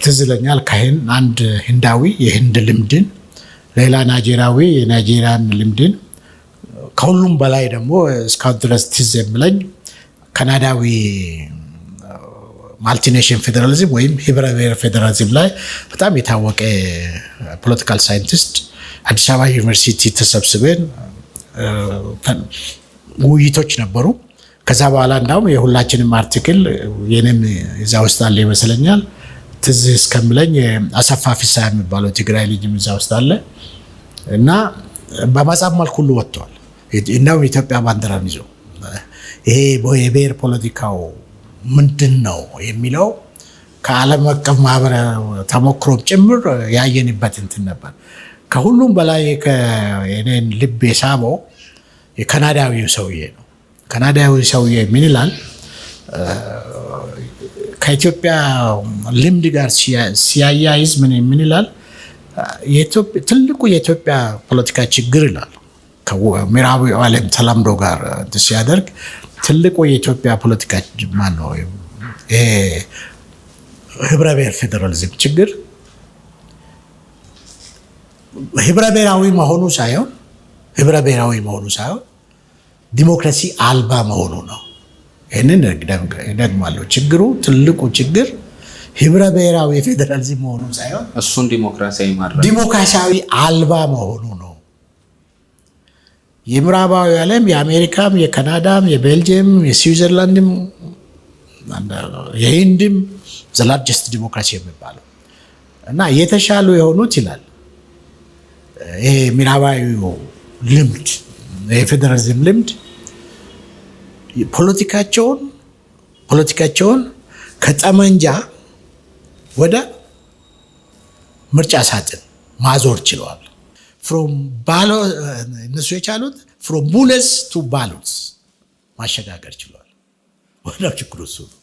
ትዝ ይለኛል ካህን አንድ ህንዳዊ የህንድ ልምድን፣ ሌላ ናይጄሪያዊ የናይጄሪያን ልምድን፣ ከሁሉም በላይ ደግሞ እስካሁን ድረስ ትዝ የሚለኝ ካናዳዊ ማልቲኔሽን ፌዴራሊዝም ወይም ህብረ ብሔር ፌዴራሊዝም ላይ በጣም የታወቀ ፖለቲካል ሳይንቲስት አዲስ አበባ ዩኒቨርሲቲ ተሰብስበን ውይይቶች ነበሩ። ከዛ በኋላ እንዳውም የሁላችንም አርቲክል የኔም እዛ ውስጥ አለ ይመስለኛል። ትዝ እስከምለኝ አሰፋ ፊሳ የሚባለው ትግራይ ልጅም እዛ ውስጥ አለ እና በመጽሐፍ መልክ ሁሉ ወጥተዋል። እናም የኢትዮጵያ ባንዲራን ይዞ ይሄ የብሔር ፖለቲካው ምንድን ነው የሚለው ከዓለም አቀፍ ማህበረ ተሞክሮም ጭምር ያየንበት እንትን ነበር። ከሁሉም በላይ የኔን ልብ የሳበው የካናዳዊው ሰውዬ ነው። ካናዳዊ ሰውዬ ምን ይላል? ከኢትዮጵያ ልምድ ጋር ሲያያይዝ ምን ይላል? ትልቁ የኢትዮጵያ ፖለቲካ ችግር ይላል ከምዕራቡ ዓለም ተላምዶ ጋር ሲያደርግ ትልቁ የኢትዮጵያ ፖለቲካ ማን ነው? ይሄ ህብረ ብሔር ፌዴራሊዝም ችግር ህብረ ብሔራዊ መሆኑ ሳይሆን ዲሞክራሲ አልባ መሆኑ ነው። ይህንን ደግማለሁ። ችግሩ ትልቁ ችግር ህብረ ብሔራዊ ፌዴራሊዝም መሆኑ ሳይሆን እሱን ዲሞክራሲያዊ አልባ መሆኑ ነው። የምዕራባዊ ዓለም የአሜሪካም፣ የካናዳም፣ የቤልጅየም፣ የስዊዘርላንድም፣ የሂንድም ዘላርጀስት ዲሞክራሲ የሚባለው እና የተሻሉ የሆኑት ይላል ይሄ ምዕራባዊው ልምድ የፌዴራሊዝም ልምድ ፖለቲካቸውን ከጠመንጃ ወደ ምርጫ ሳጥን ማዞር ችለዋል። እነሱ የቻሉት ፍሮም ቡለስ ቱ ባሎትስ ማሸጋገር ችለዋል። ወዳው ችግሩ እሱ ነው።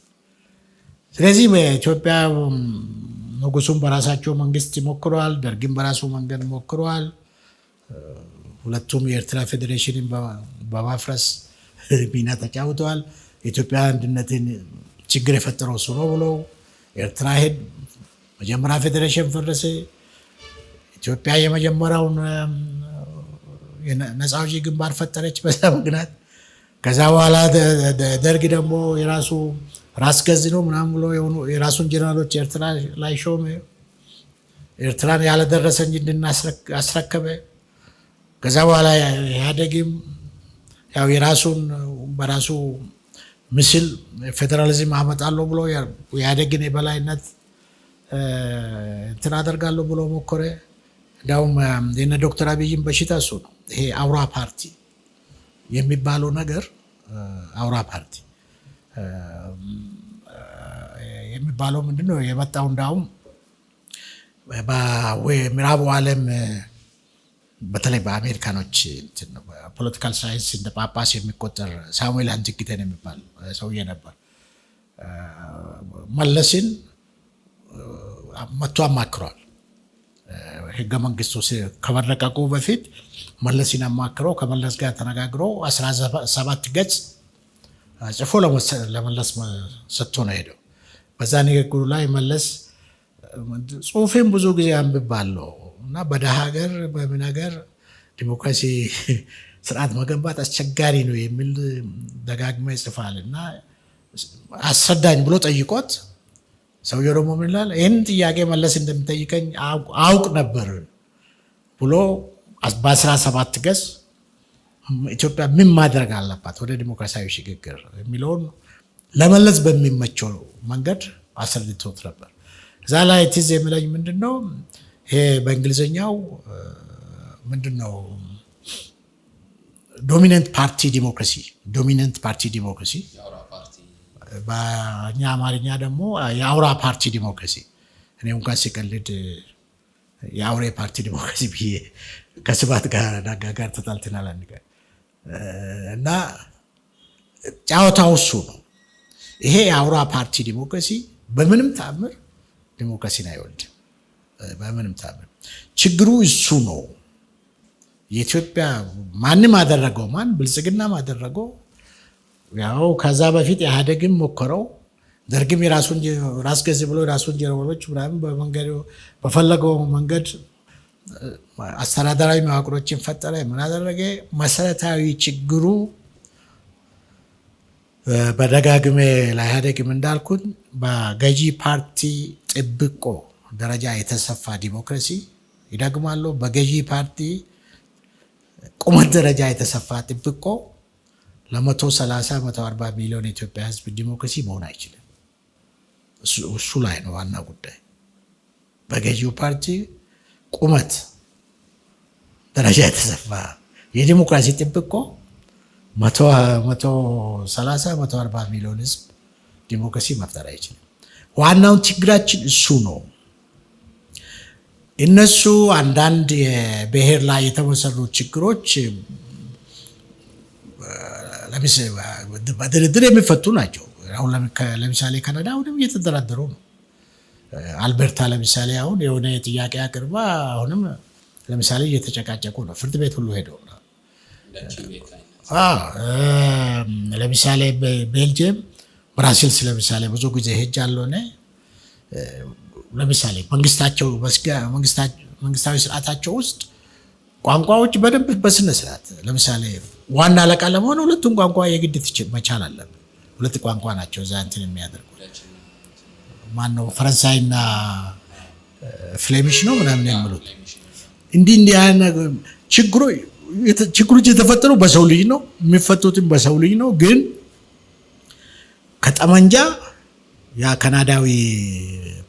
ስለዚህ በኢትዮጵያ ንጉሱም በራሳቸው መንግስት ሞክረዋል፣ ደርግም በራሱ መንገድ ሞክረዋል። ሁለቱም የኤርትራ ፌዴሬሽንን በማፍረስ ሚና ተጫውተዋል። የኢትዮጵያ አንድነትን ችግር የፈጠረው እሱ ነው ብለው ኤርትራ መጀመሪያ ፌዴሬሽን ፈረሰ። ኢትዮጵያ የመጀመሪያውን ነፃ አውጪ ግንባር ፈጠረች በዛ ምክንያት። ከዛ በኋላ ደርግ ደግሞ የራሱ ራስ ገዝ ነው ምናምን ብሎ የራሱን ጀነራሎች ኤርትራ ላይ ሾመ። ኤርትራን ያለደረሰኝ እንድናስረከበ። ከዛ በኋላ ኢህአዴግም ያው የራሱን በራሱ ምስል ፌዴራሊዝም አመጣለሁ ብሎ ኢህአዴግን የበላይነት እንትን አደርጋለሁ ብሎ ሞከረ። እንዲያውም የነ ዶክተር አብይን በሽታ እሱ ነው። ይሄ አውራ ፓርቲ የሚባለው ነገር አውራ ፓርቲ የሚባለው ምንድነው የመጣው? እንዳውም በምዕራቡ ዓለም በተለይ በአሜሪካኖች ፖለቲካል ሳይንስ እንደ ጳጳስ የሚቆጠር ሳሙኤል ሃንቲንግተን የሚባል ሰውዬ ነበር። መለስን መጥቶ አማክሯል። ህገ መንግስቱ ከመረቀቁ በፊት መለስን አማክረው ከመለስ ጋር ተነጋግሮ 17 ገጽ ጽፎ ለመለስ ሰጥቶ ነው ሄደው። በዛ ንግግሩ ላይ መለስ ጽሁፌን ብዙ ጊዜ አንብባለሁ እና በደሃ ሀገር በምን ሀገር ዲሞክራሲ ስርዓት መገንባት አስቸጋሪ ነው የሚል ደጋግሞ ይጽፋል እና አስረዳኝ ብሎ ጠይቆት ሰውየው ደግሞ ምን ይላል? ይህን ጥያቄ መለስ እንደሚጠይቀኝ አውቅ ነበር ብሎ በ17 ገጽ ኢትዮጵያ ምን ማድረግ አለባት ወደ ዲሞክራሲያዊ ሽግግር የሚለውን ለመለስ በሚመቸው መንገድ አስረድቶት ነበር። እዛ ላይ ትዝ የሚለኝ ምንድነው ይሄ በእንግሊዝኛው ምንድነው ዶሚናንት ፓርቲ ዲሞክራሲ በእኛ አማርኛ ደግሞ የአውራ ፓርቲ ዲሞክራሲ። እኔ እንኳን ሲቀልድ የአውሬ ፓርቲ ዲሞክራሲ ብዬ ከስባት ጋር ተጣልተናል እና ጫወታው እሱ ነው። ይሄ የአውራ ፓርቲ ዲሞክራሲ በምንም ተአምር ዲሞክራሲን አይወልድም። በምንም ተአምር ችግሩ እሱ ነው። የኢትዮጵያ ማንም አደረገው ብልጽግናም አደረገው። ያው ከዛ በፊት ኢህአዴግም ሞከረው። ደርግም የራሱን ራስ ገዝ ብሎ የራሱን ጀነራሎች ምናምን በፈለገው መንገድ አስተዳደራዊ መዋቅሮችን ፈጠረ። ምን አደረገ? መሰረታዊ ችግሩ በደጋግሜ ለኢህአዴግም እንዳልኩት በገዢ ፓርቲ ጥብቆ ደረጃ የተሰፋ ዲሞክራሲ ይደግማሉ። በገዢ ፓርቲ ቁመት ደረጃ የተሰፋ ጥብቆ ለ130 140 ሚሊዮን የኢትዮጵያ ሕዝብ ዲሞክራሲ መሆን አይችልም። እሱ ላይ ነው ዋና ጉዳይ። በገዢው ፓርቲ ቁመት ደረጃ የተሰፋ የዲሞክራሲ ጥብቆ 130 140 ሚሊዮን ሕዝብ ዲሞክራሲ መፍጠር አይችልም። ዋናውን ችግራችን እሱ ነው። እነሱ አንዳንድ የብሔር ላይ የተመሰሩ ችግሮች በድርድር የሚፈቱ ናቸው። አሁን ለምሳሌ ካናዳ አሁንም እየተደራደሩ ነው። አልበርታ ለምሳሌ አሁን የሆነ ጥያቄ አቅርባ አሁንም ለምሳሌ እየተጨቃጨቁ ነው። ፍርድ ቤት ሁሉ ሄደው ነው። ለምሳሌ ቤልጅየም፣ ብራሲልስ ለምሳሌ ብዙ ጊዜ ሄጃለሁ እኔ። ለምሳሌ መንግስታዊ ስርዓታቸው ውስጥ ቋንቋዎች በደንብ በስነ ስርዓት ለምሳሌ ዋና አለቃ ለመሆን ሁለቱም ቋንቋ የግድ መቻል አለብን። ሁለት ቋንቋ ናቸው እዛ እንትን የሚያደርጉት። ማነው ፈረንሳይና ፍሌሚሽ ነው ምናምን የሚሉት። እንዲህ ችግሮች የተፈጠሩ በሰው ልጅ ነው፣ የሚፈቱትም በሰው ልጅ ነው። ግን ከጠመንጃ ያ ካናዳዊ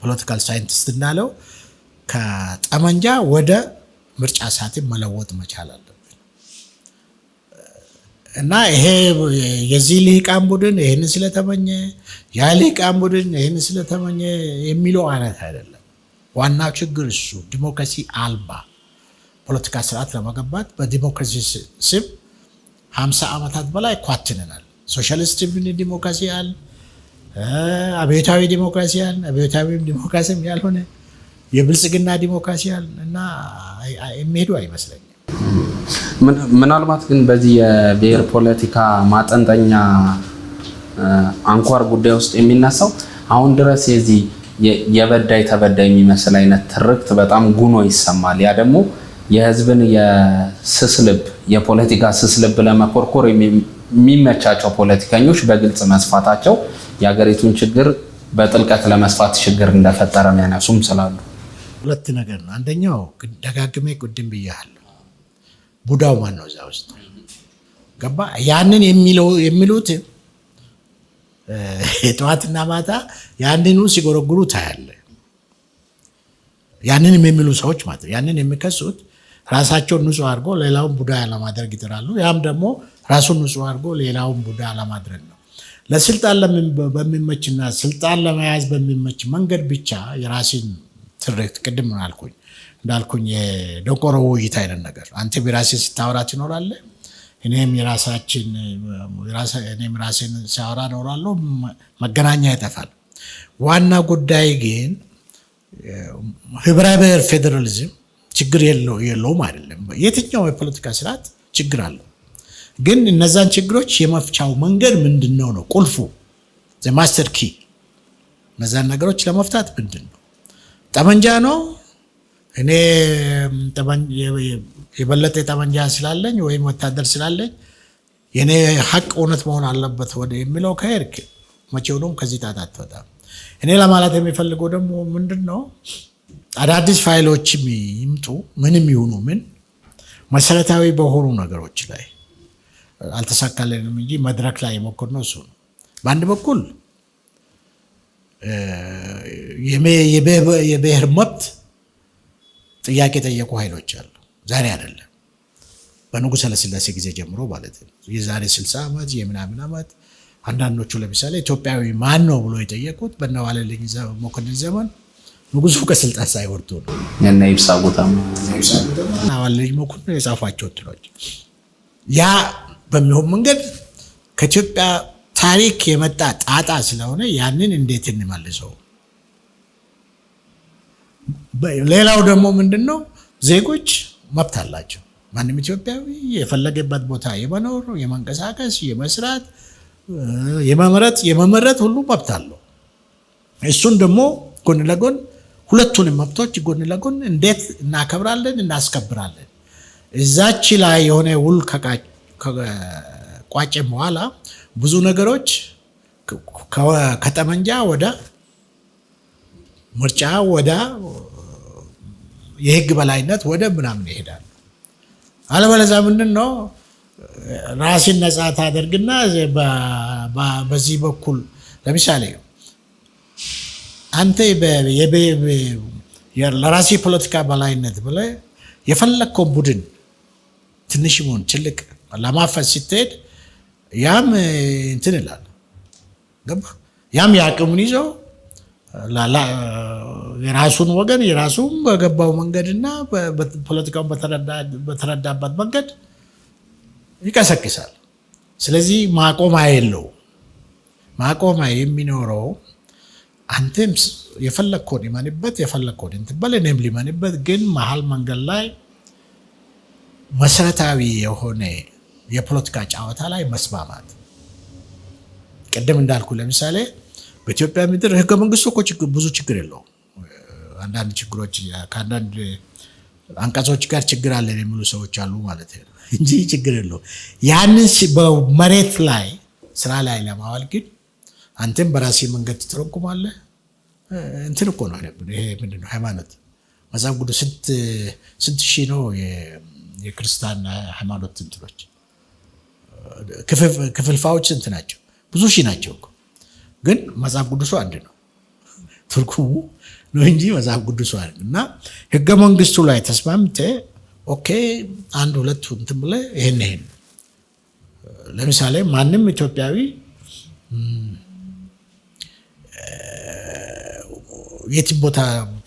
ፖለቲካል ሳይንቲስት እንዳለው ከጠመንጃ ወደ ምርጫ ሰዓትን መለወጥ መቻል አለብን እና ይሄ የዚህ ልሂቃን ቡድን ይህን ስለተመኘ ያ ልሂቃን ቡድን ይህን ስለተመኘ የሚለው አይነት አይደለም። ዋናው ችግር እሱ ዲሞክራሲ አልባ ፖለቲካ ስርዓት ለመገንባት በዲሞክራሲ ስም 50 ዓመታት በላይ ኳትነናል። ሶሻሊስት ዲሞክራሲ አለ፣ አብዮታዊ ዲሞክራሲ አለ፣ አብዮታዊ ዲሞክራሲም ያልሆነ የብልጽግና ዲሞክራሲ አለ እና የሚሄዱ አይመስለኝም። ምናልባት ግን በዚህ የብሔር ፖለቲካ ማጠንጠኛ አንኳር ጉዳይ ውስጥ የሚነሳው አሁን ድረስ የዚህ የበዳይ ተበዳይ የሚመስል አይነት ትርክት በጣም ጉኖ ይሰማል። ያ ደግሞ የህዝብን የስስልብ የፖለቲካ ስስልብ ለመኮርኮር የሚመቻቸው ፖለቲከኞች በግልጽ መስፋታቸው የሀገሪቱን ችግር በጥልቀት ለመስፋት ችግር እንደፈጠረ የሚያነሱም ስላሉ ሁለት ነገር ነው። አንደኛው ደጋግሜ ቅድም ብያለሁ፣ ቡዳው ማን ነው እዛ ውስጥ ገባ? ያንን የሚሉት ጠዋትና ማታ ያንኑ ሲጎረጉሩ ታያለ። ያንንም የሚሉ ሰዎች ማለት ያንን የሚከሱት ራሳቸውን ንጹህ አድርጎ ሌላውን ቡዳ ለማድረግ ይጥራሉ። ያም ደግሞ ራሱን ንጹህ አድርጎ ሌላውን ቡዳ ለማድረግ ነው። ለስልጣን በሚመችና ስልጣን ለመያዝ በሚመች መንገድ ብቻ የራሴን ትርክት ቅድም እንዳልኩኝ የደንቆሮ ውይይት አይነት ነገር አንተ በራስህ ስታወራ ትኖራለህ፣ እኔም ራሴን ሳወራ እኖራለሁ። መገናኛ ይጠፋል። ዋና ጉዳይ ግን ህብረ ብሔር ፌዴራሊዝም ችግር የለውም አይደለም። የትኛው የፖለቲካ ስርዓት ችግር አለው። ግን እነዛን ችግሮች የመፍቻው መንገድ ምንድነው ነው ቁልፉ፣ ማስተር ኪ። እነዛን ነገሮች ለመፍታት ምንድን ነው? ጠመንጃ ነው? እኔ የበለጠ ጠመንጃ ስላለኝ ወይም ወታደር ስላለኝ የኔ ሀቅ እውነት መሆን አለበት ወደ የሚለው ከሄድክ መቼውንም ከዚህ ጣጣ አትወጣም። እኔ ለማለት የሚፈልገው ደግሞ ምንድን ነው፣ አዳዲስ ፋይሎችም ይምጡ ምንም ይሁኑ ምን መሰረታዊ በሆኑ ነገሮች ላይ አልተሳካልንም እንጂ መድረክ ላይ የሞከርነው እሱ ነው። በአንድ በኩል የብሔር መብት ጥያቄ ጠየቁ ኃይሎች አሉ። ዛሬ አይደለም፣ በንጉሠ ኃይለሥላሴ ጊዜ ጀምሮ ማለት ነው። የዛሬ 60 ዓመት የምናምን ዓመት አንዳንዶቹ ለምሳሌ ኢትዮጵያዊ ማን ነው ብሎ የጠየቁት በእነ ዋለልኝ መኮንን ዘመን ንጉሱ ከስልጣን ሳይወርዱ ነው። እና ይብሳ ቦታም ዋለልኝ መኮንን የጻፏቸው እንትኖች ያ በሚሆን መንገድ ከኢትዮጵያ ታሪክ የመጣ ጣጣ ስለሆነ ያንን እንዴት እንመልሰው? ሌላው ደግሞ ምንድነው ዜጎች መብት አላቸው። ማንም ኢትዮጵያዊ የፈለገበት ቦታ የመኖር፣ የመንቀሳቀስ፣ የመስራት፣ የመመረጥ ሁሉ መብት አለው። እሱን ደግሞ ጎን ለጎን ሁለቱንም መብቶች ጎን ለጎን እንዴት እናከብራለን እናስከብራለን። እዛች ላይ የሆነ ውል ከቋጨ በኋላ ብዙ ነገሮች ከጠመንጃ ወደ ምርጫ ወደ የህግ በላይነት ወደ ምናምን ይሄዳል። አለበለዚያ ምንድን ነው ራስን ነፃ ታደርግና በዚህ በኩል ለምሳሌ አንተ ለራሴ ፖለቲካ በላይነት ብለህ የፈለግከው ቡድን ትንሽ ይሁን ትልቅ ለማፈስ ስትሄድ ያም እንትን ይላል ገባ ያም የአቅሙን ይዞ የራሱን ወገን የራሱን በገባው መንገድና ፖለቲካውን በተረዳበት መንገድ ይቀሰቅሳል። ስለዚህ ማቆሚያ የለውም። ማቆሚያ የሚኖረው አንተም የፈለግከውን ይመንበት የፈለግከውን እንትን በል እኔም ሊመንበት፣ ግን መሀል መንገድ ላይ መሰረታዊ የሆነ የፖለቲካ ጨዋታ ላይ መስማማት። ቅድም እንዳልኩ ለምሳሌ በኢትዮጵያ ምድር ህገ መንግስቱ እኮ ብዙ ችግር የለውም። አንዳንድ ችግሮች ከአንዳንድ አንቀጾች ጋር ችግር አለን የሚሉ ሰዎች አሉ ማለት ነው እንጂ ችግር የለውም። ያንን በመሬት ላይ ስራ ላይ ለማዋል ግን አንተም በራሴ መንገድ ትተረጉማለህ። እንትን እኮ ነው ይሄ ምንድን ነው ሃይማኖት መጽሐፍ ቅዱስ ስንት ሺህ ነው የክርስቲያን ሃይማኖት እንትኖች ክፍልፋዮች ስንት ናቸው? ብዙ ሺህ ናቸው እኮ። ግን መጽሐፍ ቅዱሱ አንድ ነው ትርጉሙ ነው እንጂ መጽሐፍ ቅዱሱ አንድ እና ህገ መንግስቱ ላይ ተስማምተህ ኦኬ አንድ ሁለት እንትን ብለህ ይሄን ለምሳሌ ማንም ኢትዮጵያዊ የትም ቦታ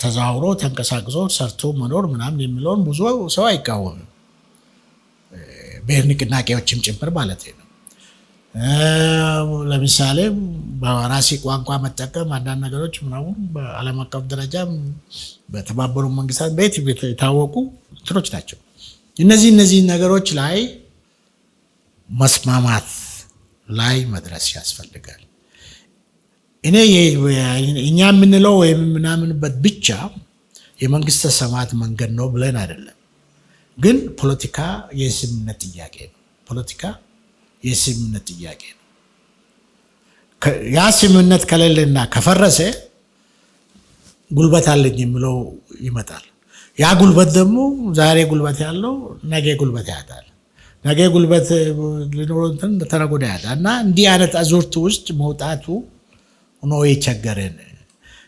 ተዛውሮ ተንቀሳቅሶ ሰርቶ መኖር ምናምን የሚለውን ብዙ ሰው አይቃወምም። ብሔር ንቅናቄዎችም ጭምር ማለት ነው። ለምሳሌ በራሴ ቋንቋ መጠቀም አንዳንድ ነገሮች ምናምን በዓለም አቀፍ ደረጃ በተባበሩ መንግስታት ቤት የታወቁ እንትኖች ናቸው። እነዚህ ነገሮች ላይ መስማማት ላይ መድረስ ያስፈልጋል። እኛ የምንለው ወይም ምናምንበት ብቻ የመንግስተ ሰማያት መንገድ ነው ብለን አይደለም። ግን ፖለቲካ የስምምነት ጥያቄ ነው። ፖለቲካ የስምምነት ጥያቄ ነው። ያ ስምምነት ከሌለና ከፈረሰ ጉልበት አለኝ የሚለው ይመጣል። ያ ጉልበት ደግሞ ዛሬ ጉልበት ያለው ነገ ጉልበት ያጣል። ነገ ጉልበት ሊኖረው ተነገ ወዲያ ያጣል እና እንዲህ አይነት አዙርት ውስጥ መውጣቱ ነው የቸገረን።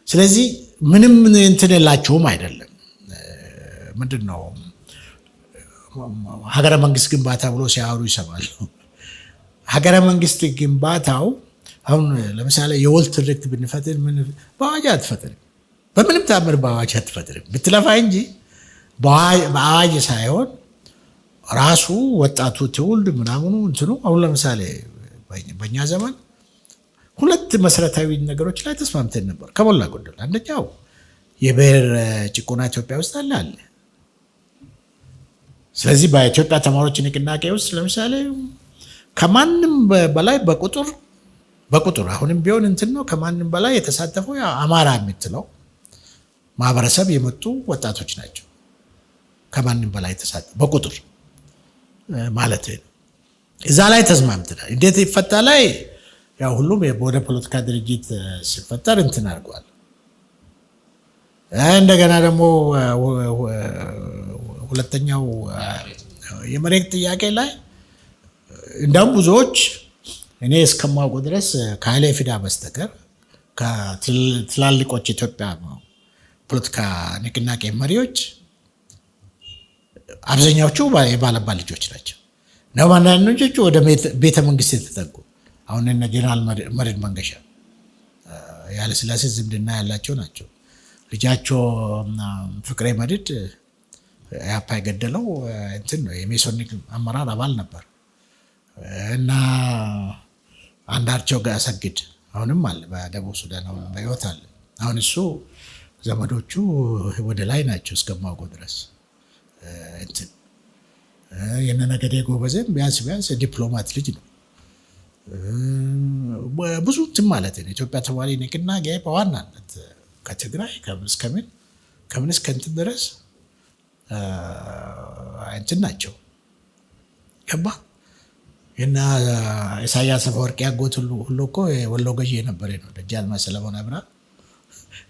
ስለዚህ ምንም እንትን የላቸውም አይደለም። ምንድን ነው ሀገረ መንግስት ግንባታ ብሎ ሲያወሩ ይሰማሉ። ሀገረ መንግስት ግንባታው አሁን ለምሳሌ የወል ትርክት ብንፈጥር በአዋጅ አትፈጥርም። በምንም ተአምር በአዋጅ አትፈጥርም ብትለፋ እንጂ በአዋጅ ሳይሆን ራሱ ወጣቱ ትውልድ ምናምኑ እንትኑ አሁን ለምሳሌ በእኛ ዘመን ሁለት መሰረታዊ ነገሮች ላይ ተስማምተን ነበር ከሞላ ጎደል። አንደኛው የብሔር ጭቆና ኢትዮጵያ ውስጥ አለ። ስለዚህ በኢትዮጵያ ተማሪዎች ንቅናቄ ውስጥ ለምሳሌ ከማንም በላይ በቁጥር አሁንም ቢሆን እንትን ነው ከማንም በላይ የተሳተፈው አማራ የምትለው ማህበረሰብ የመጡ ወጣቶች ናቸው። ከማንም በላይ የተሳተፈ በቁጥር ማለት ነው። እዛ ላይ ተስማምተናል። እንዴት ይፈታ ላይ ያው ሁሉም ወደ ፖለቲካ ድርጅት ሲፈጠር እንትን አድርጓል። እንደገና ደግሞ ሁለተኛው የመሬት ጥያቄ ላይ እንደውም ብዙዎች እኔ እስከማውቀው ድረስ ከኃይለ ፊዳ በስተቀር ከትላልቆች ኢትዮጵያ ፖለቲካ ንቅናቄ መሪዎች አብዛኛዎቹ የባለባ ልጆች ናቸው። ነው አንዳንዶቹ ወደ ቤተ መንግስት የተጠጉ አሁን እነ ጀነራል መርዕድ መንገሻ ያለ ስላሴ ዝምድና ያላቸው ናቸው። ልጃቸው ፍቅሬ መርዕድ ያፓ የገደለው እንትን ነው የሜሶኒክ አመራር አባል ነበር እና አንዳርቸው አሰግድ አሁንም አለ በደቡብ ሱዳን በህይወት አለ። አሁን እሱ ዘመዶቹ ወደ ላይ ናቸው እስከማውቀው ድረስ እንትን የነነገዴ ጎበዜም ቢያንስ ዲፕሎማት ልጅ ነው። ብዙ እንትን ማለት ነው። ኢትዮጵያ ተማሪ ንቅናቄ በዋናነት ከትግራይ ከምን እስከ እንትን ድረስ እንትን ናቸው። ገባ እና ኢሳያስ አፈወርቂ ያጎት ሁሉ እኮ ወሎ ገዢ የነበረ ነው። ደጃዝማች ሰለሞን አብርሃ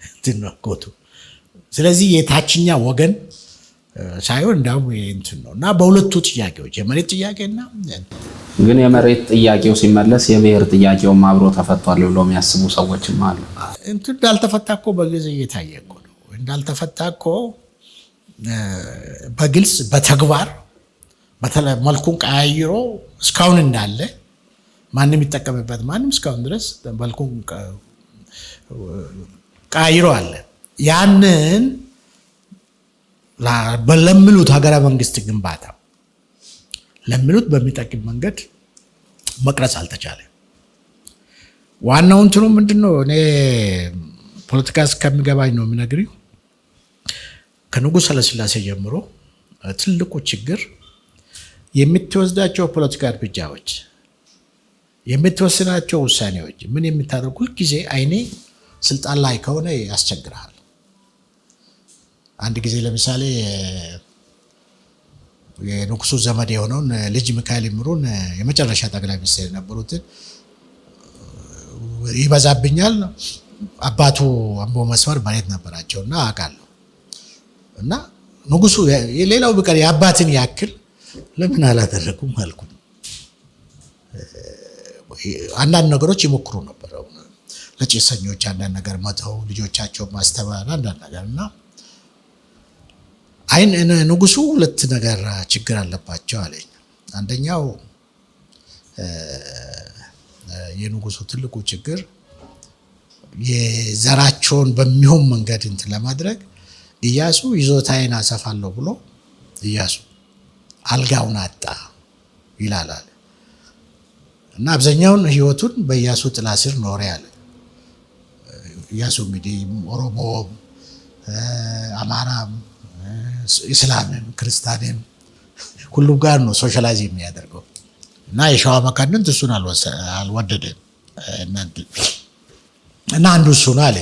እንትን ነው አጎቱ። ስለዚህ የታችኛ ወገን ሳይሆን እንዳውም እንትን ነው እና በሁለቱ ጥያቄዎች የመሬት ጥያቄና ግን የመሬት ጥያቄው ሲመለስ የብሔር ጥያቄውም አብሮ ተፈቷል ብሎ የሚያስቡ ሰዎችም አሉ። እንትን እንዳልተፈታ እኮ በግልጽ እየታየ እኮ ነው። እንዳልተፈታ እኮ በግልጽ በተግባር በተለይ መልኩን ቀያይሮ እስካሁን እንዳለ ማንም ይጠቀምበት ማንም እስካሁን ድረስ መልኩን ቀያይሮ አለ። ያንን ለሚሉት ሀገረ መንግስት ግንባታ ለሚሉት በሚጠቅም መንገድ መቅረጽ አልተቻለም። ዋናው እንትኑ ምንድነው? እኔ ፖለቲካ እስከሚገባኝ ነው የሚነግሪው። ከንጉሥ ኃይለሥላሴ ጀምሮ ትልቁ ችግር የምትወስዳቸው ፖለቲካ እርምጃዎች፣ የምትወስናቸው ውሳኔዎች ምን የምታደርጉ ጊዜ አይኔ ስልጣን ላይ ከሆነ ያስቸግርሃል። አንድ ጊዜ ለምሳሌ የንጉሱ ዘመድ የሆነውን ልጅ ሚካኤል ይምሩን የመጨረሻ ጠቅላይ ሚኒስትር የነበሩትን ይበዛብኛል አባቱ አምቦ መስመር መሬት ነበራቸውና አውቃለሁ። እና ንጉሱ ሌላው ቢቀር የአባትን ያክል ለምን አላደረጉም አልኩኝ። አንዳንድ ነገሮች ይሞክሩ ነበር፣ ለጭሰኞች አንዳንድ ነገር መተው፣ ልጆቻቸውን ማስተማር አንዳንድ ነገር እና ንጉሱ ሁለት ነገር ችግር አለባቸው አለኝ። አንደኛው የንጉሱ ትልቁ ችግር የዘራቸውን በሚሆን መንገድ እንትን ለማድረግ ኢያሱ ይዞታዬን አሰፋለሁ ብሎ ኢያሱ አልጋውን አጣ ይላል እና አብዛኛውን ህይወቱን በኢያሱ ጥላ ስር ኖረ ያለ። ኢያሱ እንግዲህ ኦሮሞም፣ አማራም፣ ኢስላምም ክርስቲያንም ሁሉም ጋር ነው ሶሻላይዝ የሚያደርገው እና የሸዋ መኳንንት እሱን አልወደደም እና አንዱ እሱ ነው አለ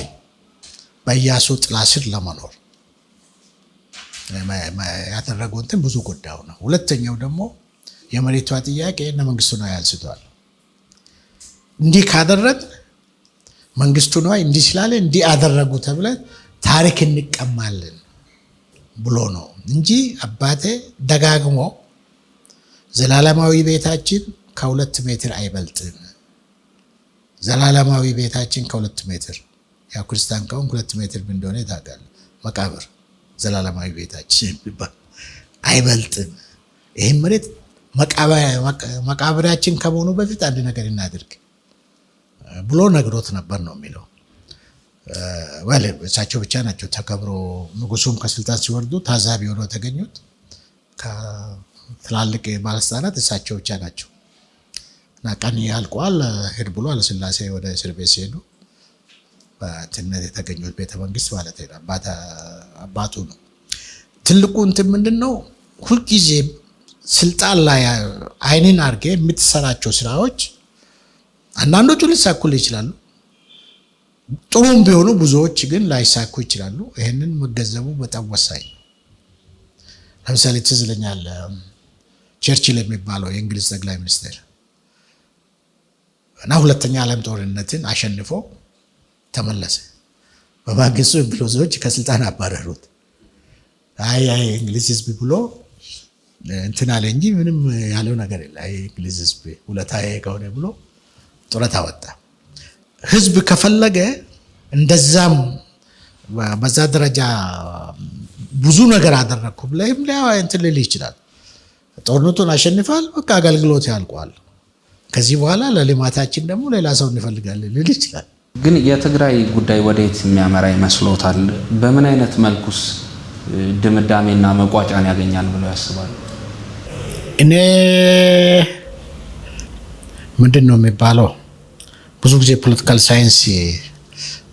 በኢያሱ ጥላ ስር ለመኖር ያደረገው እንትን ብዙ ጉዳዩ ነው። ሁለተኛው ደግሞ የመሬቷ ጥያቄ እነ መንግስቱ ነዋይ አንስተዋል። እንዲህ ካደረግ መንግስቱ ነዋይ እንዲህ ስላለ እንዲህ አደረጉ ተብለን ታሪክ እንቀማለን ብሎ ነው እንጂ አባቴ ደጋግሞ ዘላለማዊ ቤታችን ከ2 ሜትር አይበልጥም። ዘላለማዊ ቤታችን ከ2 ሜትር ያው ክርስቲያን ከሆንክ 2 ሜትር ምን እንደሆነ ታውቃለህ። መቃብር ዘላለማዊ ቤታችን ይባል አይበልጥም። ይሄን መሬት መቃብራችን ከመሆኑ በፊት አንድ ነገር እናድርግ ብሎ ነግሮት ነበር ነው የሚለው። እሳቸው ብቻ ናቸው ተከብሮ ንጉሱም ከስልጣን ሲወርዱ ታዛቢ ሆነው የተገኙት ከትላልቅ ባለስልጣናት እሳቸው ብቻ ናቸው እና ቀን ያልቋል ሄድ ብሎ ኃይለሥላሴ ወደ እስር ቤት ሲሄዱ በትነት የተገኙት ቤተ መንግስት ማለት ነው። አባቱ ነው ትልቁ እንትን ምንድነው? ሁልጊዜ ስልጣን ላይ አይንን አድርጌ የምትሰራቸው ስራዎች አንዳንዶቹ ሊሳኩል ይችላሉ፣ ጥሩም ቢሆኑ ብዙዎች ግን ላይሳኩ ይችላሉ። ይህንን መገንዘቡ በጣም ወሳኝ ነው። ለምሳሌ ትዝ ይለኛል ቸርችል የሚባለው የእንግሊዝ ጠቅላይ ሚኒስትር እና ሁለተኛ ዓለም ጦርነትን አሸንፎ ተመለሰ። በማግስቱ እንግሊዞች ከስልጣን አባረሩት። አይ እንግሊዝ ህዝብ ብሎ እንትን አለ እንጂ ምንም ያለው ነገር የለ። አይ እንግሊዝ ህዝብ ሁለታዬ ከሆነ ብሎ ጡረታ ወጣ። ህዝብ ከፈለገ እንደዛም በዛ ደረጃ ብዙ ነገር አደረግኩ ብለህም እንትን ልል ይችላል። ጦርነቱን አሸንፋል፣ በቃ አገልግሎት ያልቋል። ከዚህ በኋላ ለልማታችን ደግሞ ሌላ ሰው እንፈልጋለን ልል ይችላል። ግን የትግራይ ጉዳይ ወዴት የሚያመራ ይመስሎታል? በምን አይነት መልኩስ ድምዳሜና መቋጫን ያገኛል ብለው ያስባሉ? እኔ ምንድን ነው የሚባለው ብዙ ጊዜ ፖለቲካል ሳይንስ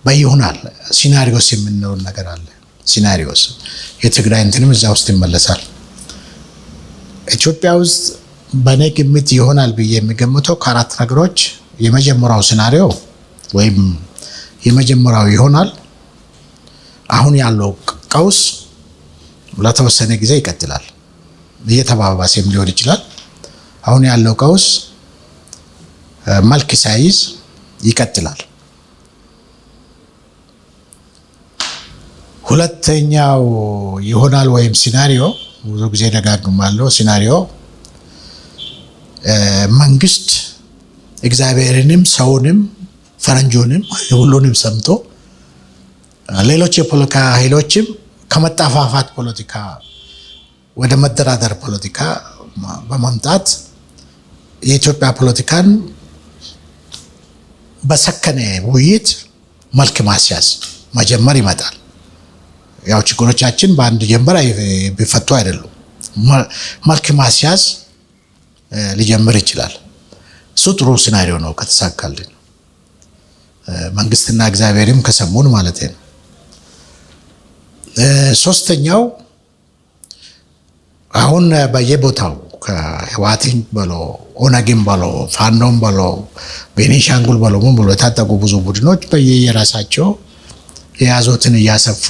በይሆናል ሲናሪዮስ የምንለው ነገር አለ። ሲናሪዮስ የትግራይ እንትንም እዛ ውስጥ ይመለሳል። ኢትዮጵያ ውስጥ በእኔ ግምት ይሆናል ብዬ የሚገምተው ከ4 ነገሮች የመጀመሪያው ሲናሪዮ ወይም የመጀመሪያው ይሆናል። አሁን ያለው ቀውስ ለተወሰነ ጊዜ ይቀጥላል፣ እየተባባሰም ሊሆን ይችላል። አሁን ያለው ቀውስ መልክ ሳይዝ ይቀጥላል። ሁለተኛው ይሆናል ወይም ሲናሪዮ ብዙ ጊዜ ደጋግማለሁ። ሲናሪዮ መንግስት እግዚአብሔርንም ሰውንም ፈረንጆንም ሁሉንም ሰምቶ ሌሎች የፖለቲካ ኃይሎችም ከመጠፋፋት ፖለቲካ ወደ መደራደር ፖለቲካ በመምጣት የኢትዮጵያ ፖለቲካን በሰከነ ውይይት መልክ ማስያዝ መጀመር ይመጣል። ያው ችግሮቻችን በአንድ ጀንበር ቢፈቱ አይደሉም። መልክ ማስያዝ ሊጀምር ይችላል። እሱ ጥሩ ሲናሪዮ ነው ከተሳካልን፣ መንግስትና እግዚአብሔርም ከሰሙን ማለት ነው። ሶስተኛው አሁን በየቦታው ከህወሓትም በሎ ኦነግም በሎ ፋኖም በሎ ቤኒሻንጉል በሎ ምን በሎ የታጠቁ ብዙ ቡድኖች በየራሳቸው የያዙትን እያሰፉ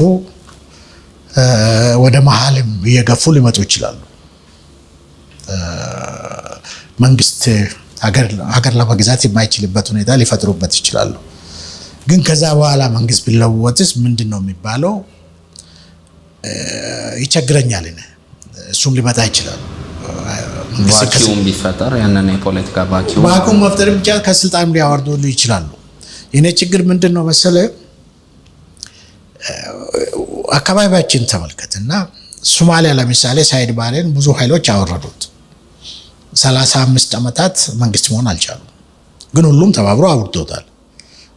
ወደ መሀልም እየገፉ ሊመጡ ይችላሉ። መንግስት ሀገር ለመግዛት የማይችልበት ሁኔታ ሊፈጥሩበት ይችላሉ። ግን ከዛ በኋላ መንግስት ቢለወጥስ ምንድን ነው የሚባለው? ይቸግረኛል። እሱም ሊመጣ ይችላል። ቫኪዩም ቢፈጠር ያንን የፖለቲካ ቫኪዩም መፍጠር ብቻ ከስልጣን ሊያወርዱ ይችላሉ። የኔ ችግር ምንድን ነው መሰለ? አካባቢያችን ተመልከትና ሶማሊያ ለምሳሌ ሳይድ ባሬን ብዙ ኃይሎች አወረዱት። 35 ዓመታት መንግስት መሆን አልቻሉም። ግን ሁሉም ተባብሮ አውርዶታል።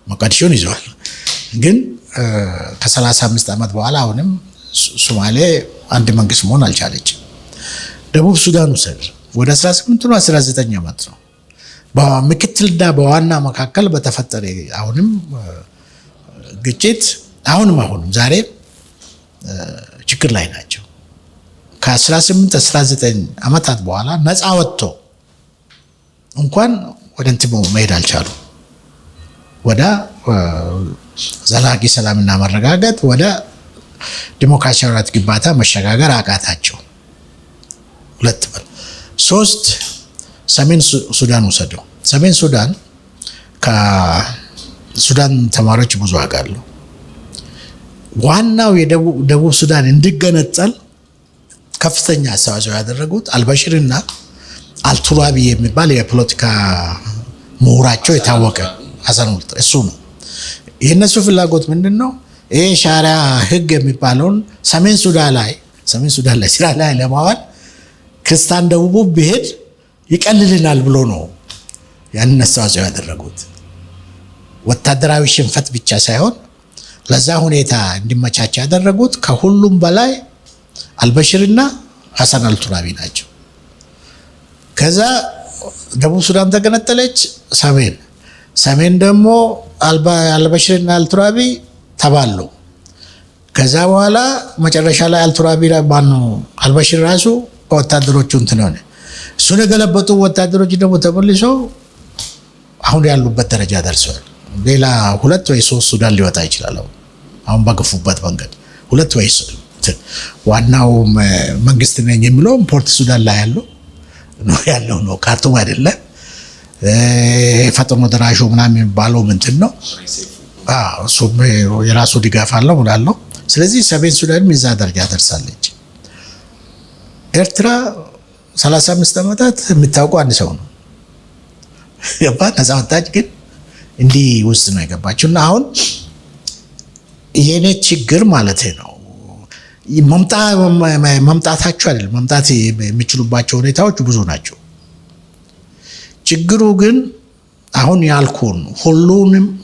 ሞቃዲሾን ይዘዋል። ግን ከ35 ዓመት በኋላ አሁንም ሶማሌ አንድ መንግስት መሆን አልቻለችም። ደቡብ ሱዳን ውሰድ፣ ወደ 18 ነው 19 ዓመት ነው። በምክትልና በዋና መካከል በተፈጠረ አሁንም ግጭት አሁንም ዛሬ ችግር ላይ ናቸው። ከ18 19 ዓመታት በኋላ ነፃ ወጥቶ እንኳን ወደ እንትሙ መሄድ አልቻሉ። ወደ ዘላቂ ሰላምና መረጋጋት ወደ ዲሞክራሲያዊ ግንባታ መሸጋገር አቃታቸው። 3 ሰሜን ሱዳን ወሰደው። ሰሜን ሱዳን ከሱዳን ተማሪዎች ብዙ አውቃለሁ። ዋናው የደቡብ ሱዳን እንዲገነጠል ከፍተኛ አስተዋጽኦ ያደረጉት አልበሽርና አልቱራቢ የሚባል የፖለቲካ ምሁራቸው የታወቀ ሐሰን እሱ ነው። የእነሱ ፍላጎት ምንድን ነው? ይሄ ሻሪያ ህግ የሚባለውን ሰሜን ሱዳን ላይ ስራ ላይ ለማዋል ክርስቲያን ደቡቡ ቢሄድ ይቀልልናል ብሎ ነው ያንን አስተዋጽኦ ያደረጉት። ወታደራዊ ሽንፈት ብቻ ሳይሆን ለዛ ሁኔታ እንዲመቻች ያደረጉት ከሁሉም በላይ አልበሽርና ሐሰን አልቱራቢ ናቸው። ከዛ ደቡብ ሱዳን ተገነጠለች። ሰሜን ደግሞ አልበሽርና አልቱራቢ ተባሉ። ከዛ በኋላ መጨረሻ ላይ አልቱራቢ አልበሽር ራሱ ከወታደሮቹ እንትን ሆነ። እሱን የገለበጡ ወታደሮች ደግሞ ተመልሰው አሁን ያሉበት ደረጃ ደርሰዋል። ሌላ 2 ወይ 3 ሱዳን ሊወጣ ይችላል። አሁን በገፉበት መንገድ 2 ወይ ዋናው መንግስት ነኝ የሚለው ፖርት ሱዳን ላይ ያለው ነው፣ ካርቱም አይደለም። ፈጥኖ ደራሹ ምናምን የሚባለው ምንድን ነው? እሱም የራሱ ድጋፍ አለው ምናለው። ስለዚህ ሰሜን ሱዳንም የዛ ደረጃ ደርሳለች። ኤርትራ 35 ዓመታት የሚታወቀው አንድ ሰው ነው ነፃ ወጣች። ግን እንዲህ ውስጥ ነው የገባችው። እና አሁን የኔ ችግር ማለት ነው መምጣታቸው አይደለም። መምጣት የሚችሉባቸው ሁኔታዎች ብዙ ናቸው። ችግሩ ግን አሁን ያልኩን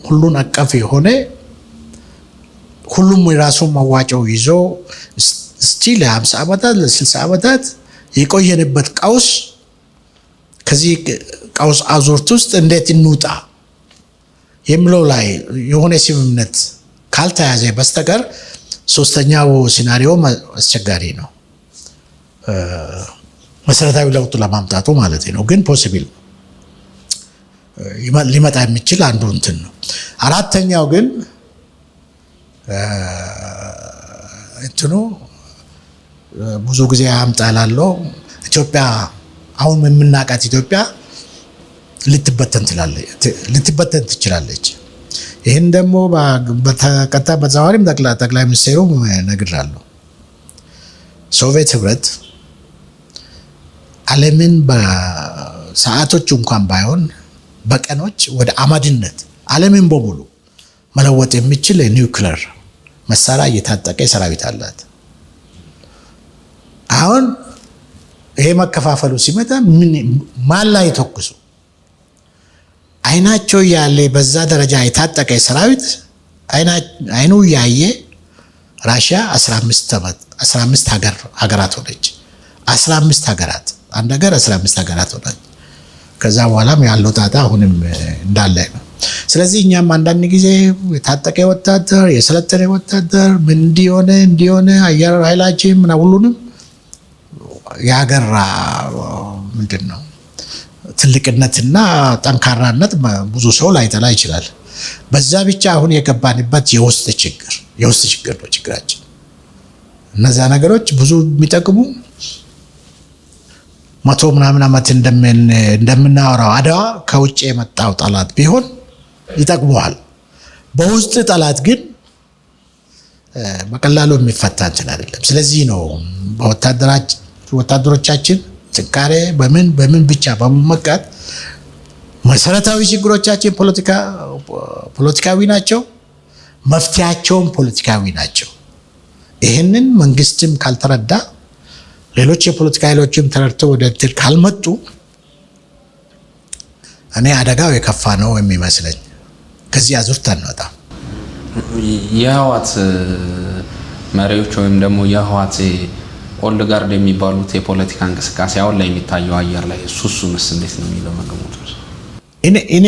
ሁሉን አቀፍ የሆነ ሁሉም የራሱን መዋጮው ይዞ ስቲል ለ50 ዓመታት ለ60 ዓመታት የቆየንበት ቀውስ ከዚህ ቀውስ አዙርት ውስጥ እንዴት እንውጣ የሚለው ላይ የሆነ ስምምነት ካልተያዘ በስተቀር ሶስተኛው ሲናሪዮ አስቸጋሪ ነው። መሰረታዊ ለውጥ ለማምጣቱ ማለት ነው። ግን ፖሲብል ሊመጣ የሚችል አንዱ እንትን ነው። አራተኛው ግን እንትኑ ብዙ ጊዜ ያምጣላለው ኢትዮጵያ አሁን የምናውቃት ኢትዮጵያ ልትበተን ትችላለች። ይህን ደግሞ በተቀጣ በተዘዋዋሪም ጠቅላይ ሚኒስትሩ ነግራለሁ። ሶቪየት ህብረት ዓለምን በሰዓቶች እንኳን ባይሆን በቀኖች ወደ አመድነት ዓለምን በሙሉ መለወጥ የሚችል የኒውክሌር መሳሪያ እየታጠቀ ሰራዊት አላት። አሁን ይሄ መከፋፈሉ ሲመጣ ማን ላይ ተኩሱ? አይናቸው ያለ በዛ ደረጃ የታጠቀ ሰራዊት አይኑ ያየ ራሽያ 15 ሀገራት ሆነች። 15 ሀገራት አንድ ሀገር 15 ሀገራት ሆነች። ከዛ በኋላም ያለው ጣጣ አሁንም እንዳለ ነው። ስለዚህ እኛም አንዳንድ ጊዜ የታጠቀ ወታደር የሰለጠነ ወታደር ምን እንዲሆነ አየር ኃይላችን ምና ሁሉንም የሀገር ምንድን ነው ትልቅነትና ጠንካራነት ብዙ ሰው ላይጠላ ይችላል። በዛ ብቻ አሁን የገባንበት የውስጥ ችግር ነው ችግራችን። እነዛ ነገሮች ብዙ የሚጠቅሙ 100 ምናምን ዓመት እንደምናወራው አድዋ ከውጭ የመጣው ጠላት ቢሆን ይጠቅመዋል። በውስጥ ጠላት ግን በቀላሉ የሚፈታ እንትን አይደለም። ስለዚህ ነው ወታደሮቻችን ጥንካሬ በምን ብቻ በመመካት መሰረታዊ ችግሮቻችን ፖለቲካዊ ናቸው፣ መፍትያቸውም ፖለቲካዊ ናቸው። ይህንን መንግስትም ካልተረዳ ሌሎች የፖለቲካ ኃይሎችም ተረድተው ወደ እንትን ካልመጡ እኔ አደጋው የከፋ ነው የሚመስለኝ። ከዚህ አዙርት አንወጣም። የህወሓት መሪዎች ወይም ደግሞ የህወሓት ኦልድ ጋርድ የሚባሉት የፖለቲካ እንቅስቃሴ አሁን ላይ የሚታየው አየር ላይ እሱስ እንዴት ነው የሚለው መገመቱ? እኔ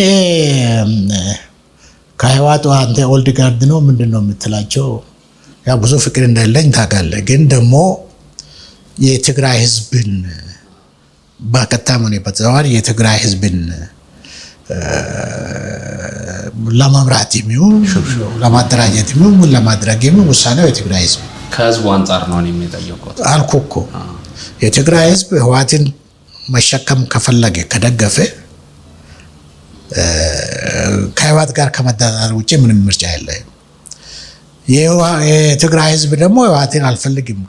ከህወሓት አንተ ኦልድ ጋርድ ነው ምንድን ነው የምትላቸው? ያ ብዙ ፍቅር እንደሌለኝ ታውቃለህ። ግን ደግሞ የትግራይ ህዝብን በቀጥታም ሆነ በተዘዋዋሪ የትግራይ ህዝብን ለመምራት የሚሆን ለማደራጀት የሚሆን ለማድረግ የሚሆን ውሳኔው የትግራይ ህዝብ ከህዝቡ አንጻር ነው የሚጠየቁት አልኩህ እኮ። የትግራይ ህዝብ ህወሓትን መሸከም ከፈለገ ከደገፈ ከህወሓት ጋር ከመደራደር ውጭ ምንም ምርጫ የለም። የትግራይ ህዝብ ደግሞ ህወሓትን አልፈልግም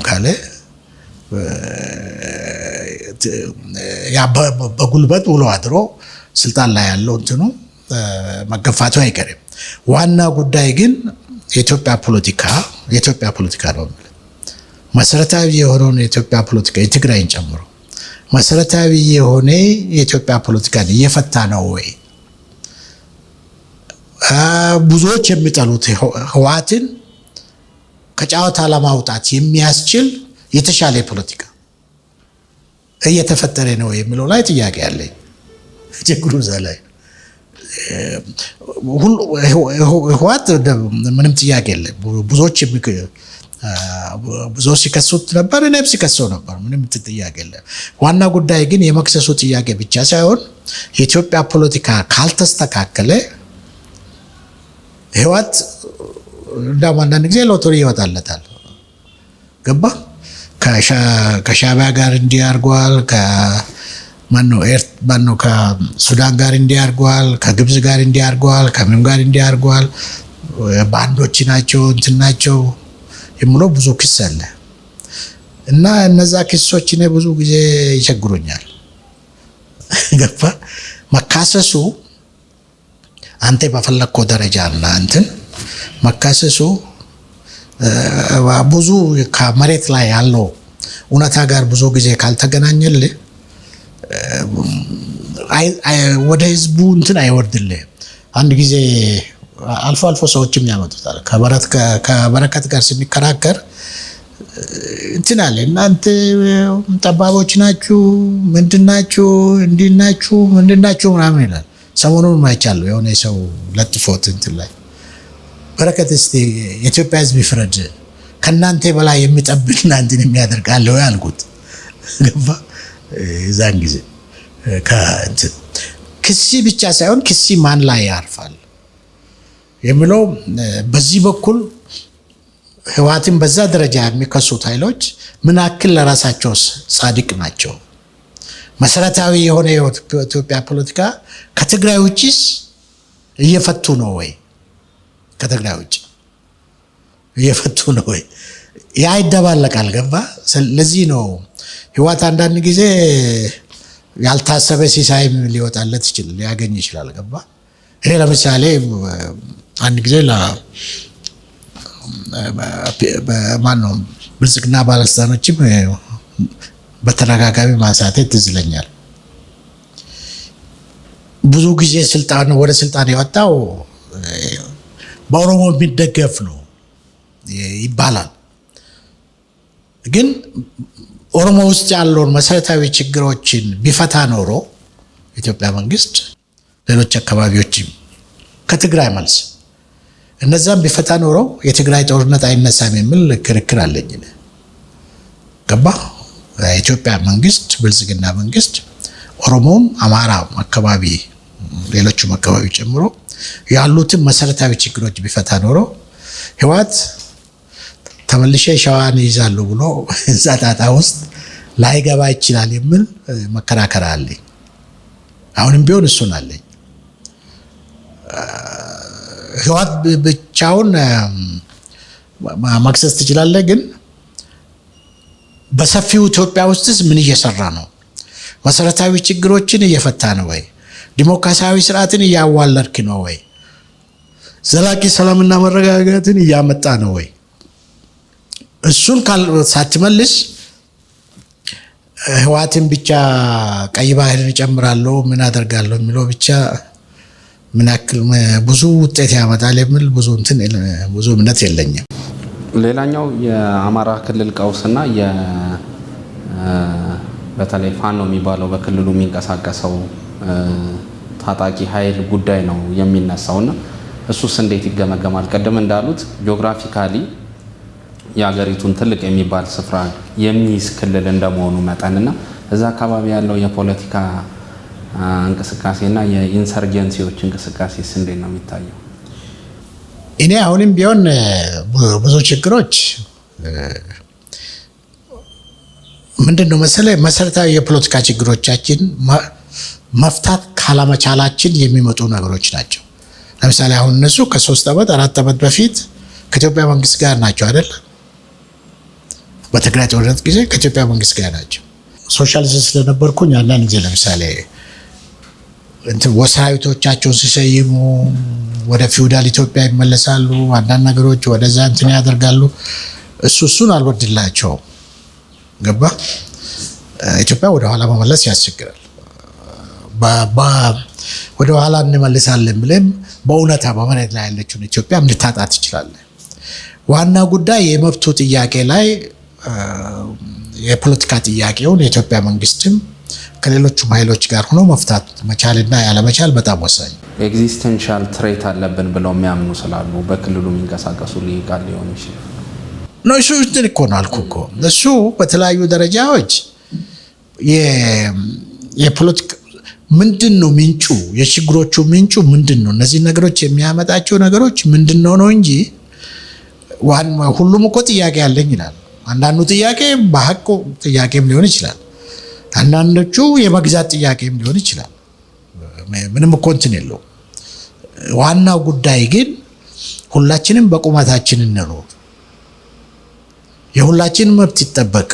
ካለ ያ በጉልበት ውሎ አድሮ ስልጣን ላይ ያለው እንትኑ መገፋቱ አይቀርም። ዋና ጉዳይ ግን የኢትዮጵያ ፖለቲካ ነው። መሰረታዊ የሆነውን የኢትዮጵያ ፖለቲካ የትግራይን ጨምሮ መሰረታዊ የሆነ የኢትዮጵያ ፖለቲካን እየፈታ ነው ወይ? ብዙዎች የሚጠሉት ህወሓትን ከጨዋታ ለማውጣት የሚያስችል የተሻለ ፖለቲካ እየተፈጠረ ነው የሚለው ላይ ጥያቄ አለኝ። ችግሩ እዛ ላይ ህወሓት ምንም ጥያቄ የለም። ብዙዎች ሲከሱት ነበር፣ እኔም ሲከሰው ነበር። ምንም ጥያቄ የለም። ዋና ጉዳይ ግን የመክሰሱ ጥያቄ ብቻ ሳይሆን የኢትዮጵያ ፖለቲካ ካልተስተካከለ ህወሓት እንዳውም አንዳንድ ጊዜ ሎተሪ ይወጣለታል። ገባ ከሻዕቢያ ጋር እንዲህ አድርጓል፣ ከሱዳን ጋር እንዲህ አድርጓል፣ ከግብፅ ጋር እንዲህ አድርጓል፣ ከምን ጋር እንዲህ አድርጓል፣ ባንዶች ናቸው እንትን ናቸው የሚለው ብዙ ክስ አለ እና እነዛ ክሶች እኔ ብዙ ጊዜ ይቸግሩኛል። ገባ መካሰሱ አንተ በፈለግከው ደረጃ እና እንትን መካሰሱ ብዙ ከመሬት ላይ ያለው እውነታ ጋር ብዙ ጊዜ ካልተገናኘልህ ወደ ህዝቡ እንትን አይወርድልህ። አንድ ጊዜ አልፎ ሰዎችም ያመጡታል። ከበረከት ጋር ስንከራከር እንትን አለ፣ እናንተ ጠባቦች ናችሁ፣ ምንድናችሁ፣ እንዲናችሁ፣ ምንድናችሁ ምናምን ይላል። ሰሞኑን ማይቻለሁ የሆነ ሰው ለጥፎት እንትን ላይ በረከት እስቲ የኢትዮጵያ ህዝብ ይፍረድ፣ ከእናንተ በላይ የሚጠብቅ እናንተን የሚያደርግ አለ ወይ አልኩት። ገባ እዛን ጊዜ ክሲ ብቻ ሳይሆን ክሲ ማን ላይ ያርፋል የሚለው በዚህ በኩል ህወሓትን በዛ ደረጃ የሚከሱት ኃይሎች ምን አክል ለራሳቸው ጻድቅ ናቸው? መሰረታዊ የሆነ የኢትዮጵያ ፖለቲካ ከትግራይ ውጪስ እየፈቱ ነው ወይ? ከትግራይ ውጪ እየፈቱ ነው ወይ? ያ ይደባለቃል። ገባ? ለዚህ ነው ህወሓት አንዳንድ ጊዜ ያልታሰበ ሲሳይም ሊወጣለት ይችላል፣ ሊያገኝ ይችላል። ገባ? እኔ ለምሳሌ አንድ ጊዜ ማነው ብልጽግና ባለስልጣኖችም በተደጋጋሚ ማንሳቴ ትዝ ይለኛል። ብዙ ጊዜ ወደ ስልጣን የወጣው በኦሮሞ የሚደገፍ ነው ይባላል። ግን ኦሮሞ ውስጥ ያለውን መሰረታዊ ችግሮችን ቢፈታ ኖሮ ኢትዮጵያ መንግስት ሌሎች አካባቢዎችም ከትግራይ መልስ እነዛም ቢፈታ ኖሮ የትግራይ ጦርነት አይነሳም የሚል ክርክር አለኝ። ገባ? የኢትዮጵያ መንግስት ብልጽግና መንግስት ኦሮሞም አማራ አካባቢ ሌሎችም አካባቢ ጨምሮ ያሉትን መሰረታዊ ችግሮች ቢፈታ ኖሮ ህወሓት ተመልሼ ሸዋን ይዛሉ ብሎ እዛ ጣጣ ውስጥ ላይገባ ይችላል የሚል መከራከር አለኝ። አሁንም ቢሆን እሱን አለኝ። ህወሓት ብቻውን ማክሰስ ትችላለህ፣ ግን በሰፊው ኢትዮጵያ ውስጥስ ምን እየሰራ ነው? መሰረታዊ ችግሮችን እየፈታ ነው ወይ? ዲሞክራሲያዊ ስርዓትን እያዋለድክ ነው ወይ? ዘላቂ ሰላምና መረጋጋትን እያመጣ ነው ወይ? እሱን ሳትመልስ ህወሓትን ብቻ ቀይ ባህርን እጨምራለሁ ምን አደርጋለሁ የሚለው ብቻ ምን ያክል ብዙ ውጤት ያመጣል የሚል ብዙ እምነት የለኝም። ሌላኛው የአማራ ክልል ቀውስና በተለይ ፋኖ የሚባለው በክልሉ የሚንቀሳቀሰው ታጣቂ ኃይል ጉዳይ ነው የሚነሳውና እሱስ እንዴት ይገመገማል? ቀደም እንዳሉት ጂኦግራፊካሊ የሀገሪቱን ትልቅ የሚባል ስፍራ የሚይዝ ክልል እንደመሆኑ መጠንና እዛ አካባቢ ያለው የፖለቲካ እንቅስቃሴና የኢንሰርጀንሲዎች እንቅስቃሴስ እንዴት ነው የሚታየው? እኔ አሁንም ቢሆን ብዙ ችግሮች ምንድነው መሰለህ መሰረታዊ የፖለቲካ ችግሮቻችን መፍታት ካለመቻላችን የሚመጡ ነገሮች ናቸው። ለምሳሌ አሁን እነሱ ከ3 ዓመት 4 ዓመት በፊት ከኢትዮጵያ መንግስት ጋር ናቸው አይደል? በትግራይ ጦርነት ጊዜ ከኢትዮጵያ መንግስት ጋር ናቸው። ሶሻሊስት ስለነበርኩኝ አንዳንድ ጊዜ ለምሳሌ ወሳይቶቻቸውን ሲሰይሙ ወደ ፊውዳል ኢትዮጵያ ይመለሳሉ፣ አንዳንድ ነገሮች ወደዛ እንትን ያደርጋሉ። እሱን አልወድላቸውም። ገባ? ኢትዮጵያ ወደ ኋላ መመለስ ያስቸግራል። ወደ ኋላ እንመልሳለን ብለን በእውነታ በመሬት ላይ ያለችውን ኢትዮጵያ ልታጣት ትችላለህ። ዋና ጉዳይ የመብቱ ጥያቄ ላይ የፖለቲካ ጥያቄውን የኢትዮጵያ መንግስትም ከሌሎቹም ኃይሎች ጋር ሆኖ መፍታት መቻልና ያለመቻል በጣም ወሳኝ። ኤግዚስተንሻል ትሬት አለብን ብለው የሚያምኑ ስላሉ በክልሉ የሚንቀሳቀሱ ሊቃል ሊሆን ይችላል ነው። እሱ እንትን እኮ ነው አልኩህ እኮ እሱ በተለያዩ ደረጃዎች የፖለቲካ ምንድን ነው ምንጩ፣ የችግሮቹ ምንጩ ምንድን ነው፣ እነዚህ ነገሮች የሚያመጣቸው ነገሮች ምንድን ነው እንጂ ሁሉም እኮ ጥያቄ አለኝ ይላል። አንዳንዱ ጥያቄ በሐቁ ጥያቄም ሊሆን ይችላል፣ አንዳንዶቹ የመግዛት ጥያቄም ሊሆን ይችላል። ምንም እኮ እንትን የለው። ዋናው ጉዳይ ግን ሁላችንም በቁመታችን እንኖር፣ የሁላችንም መብት ይጠበቅ፣